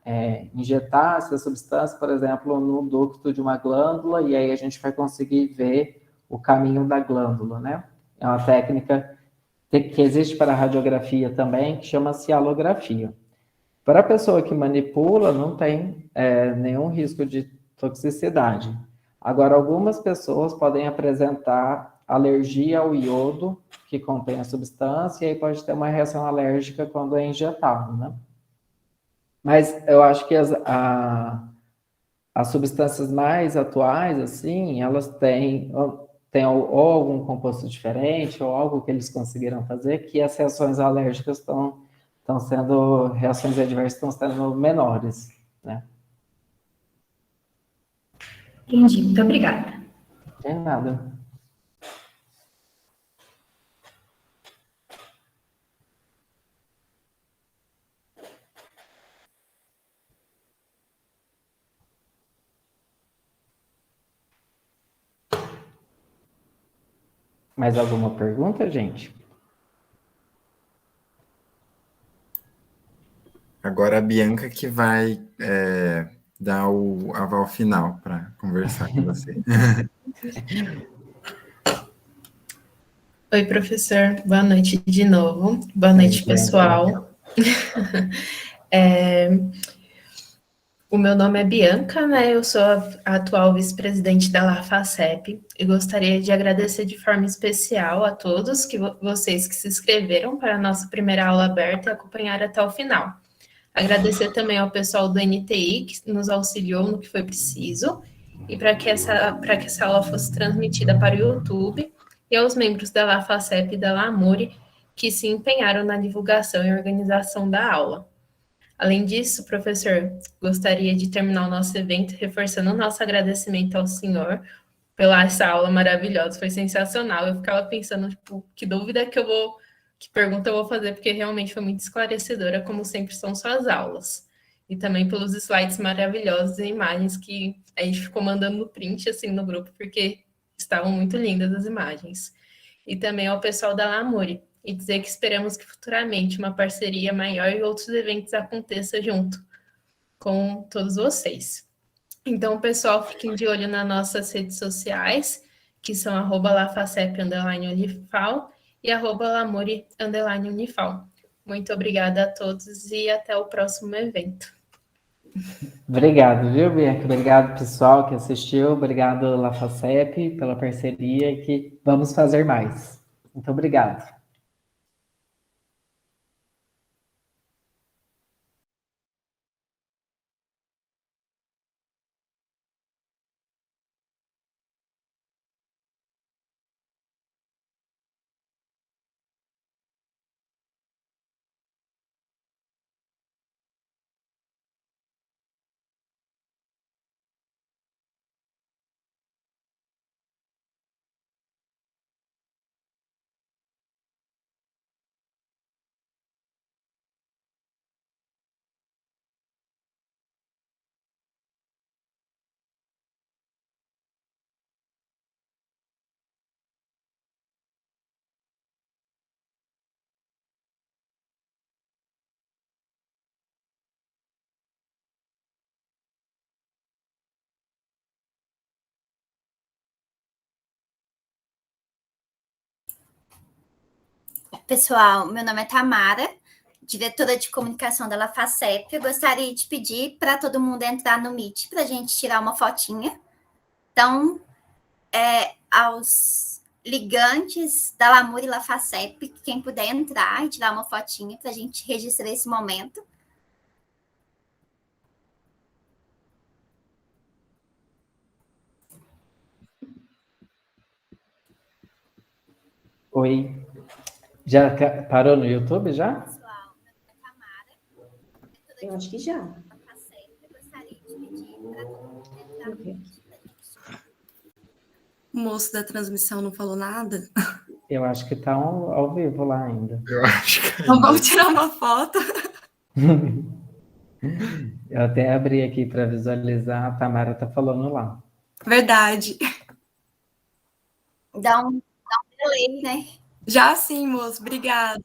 é injetar essa substância, por exemplo, no ducto de uma glândula, e aí a gente vai conseguir ver o caminho da glândula, né? É uma técnica que existe para a radiografia também, que chama-se alografia. Para a pessoa que manipula, não tem nenhum risco de toxicidade. Agora, algumas pessoas podem apresentar alergia ao iodo que contém a substância, e aí pode ter uma reação alérgica quando é injetado, né? Mas eu acho que as substâncias mais atuais, assim, elas têm ou algum composto diferente, ou algo que eles conseguiram fazer, que as reações alérgicas reações adversas estão sendo menores, né? Entendi, muito obrigada. De nada. Mais alguma pergunta, gente? Agora a Bianca que vai dar o aval final para conversar com você. Oi, professor. Boa noite de novo. Boa noite, pessoal. O meu nome é Bianca, né? Eu sou a atual vice-presidente da LaFaCep e gostaria de agradecer de forma especial a todos vocês que se inscreveram para a nossa primeira aula aberta e acompanharam até o final. Agradecer também ao pessoal do NTI que nos auxiliou no que foi preciso e para que essa aula fosse transmitida para o YouTube, e aos membros da LaFaCep e da Lamuri que se empenharam na divulgação e organização da aula. Além disso, professor, gostaria de terminar o nosso evento reforçando o nosso agradecimento ao senhor pela essa aula maravilhosa, foi sensacional. Eu ficava pensando, tipo, que pergunta eu vou fazer, porque realmente foi muito esclarecedora, como sempre são suas aulas. e também pelos slides maravilhosos e imagens que a gente ficou mandando print assim no grupo, porque estavam muito lindas as imagens. E também ao pessoal da Lamuri, e dizer que esperamos que futuramente uma parceria maior e outros eventos aconteçam junto com todos vocês. Então, pessoal, fiquem de olho nas nossas redes sociais, que são @lafacep_unifal e @lamuri_unifal. Muito obrigada a todos e até o próximo evento. Obrigado, viu, Bianca? Obrigado, pessoal, que assistiu. Obrigado, LaFacep, pela parceria e que vamos fazer mais. Muito obrigado. Pessoal, meu nome é Tamara, diretora de comunicação da LaFacep. Eu gostaria de pedir para todo mundo entrar no Meet para a gente tirar uma fotinha. Então, aos ligantes da Lamuri e LaFacep, quem puder entrar e tirar uma fotinha para a gente registrar esse momento. Oi. Já parou no YouTube, já? Pessoal, meu nome é Tamara. Eu acho que já. Eu gostaria de pedir para todo mundo entrar no Meet para a gente tirar. O moço da transmissão não falou nada? Eu acho que está ao vivo lá ainda. Eu acho que... Então vamos tirar uma foto. Eu até abri aqui para visualizar, a Tamara está falando lá. Verdade. Dá um delay, né? Já sim, moço. Obrigada.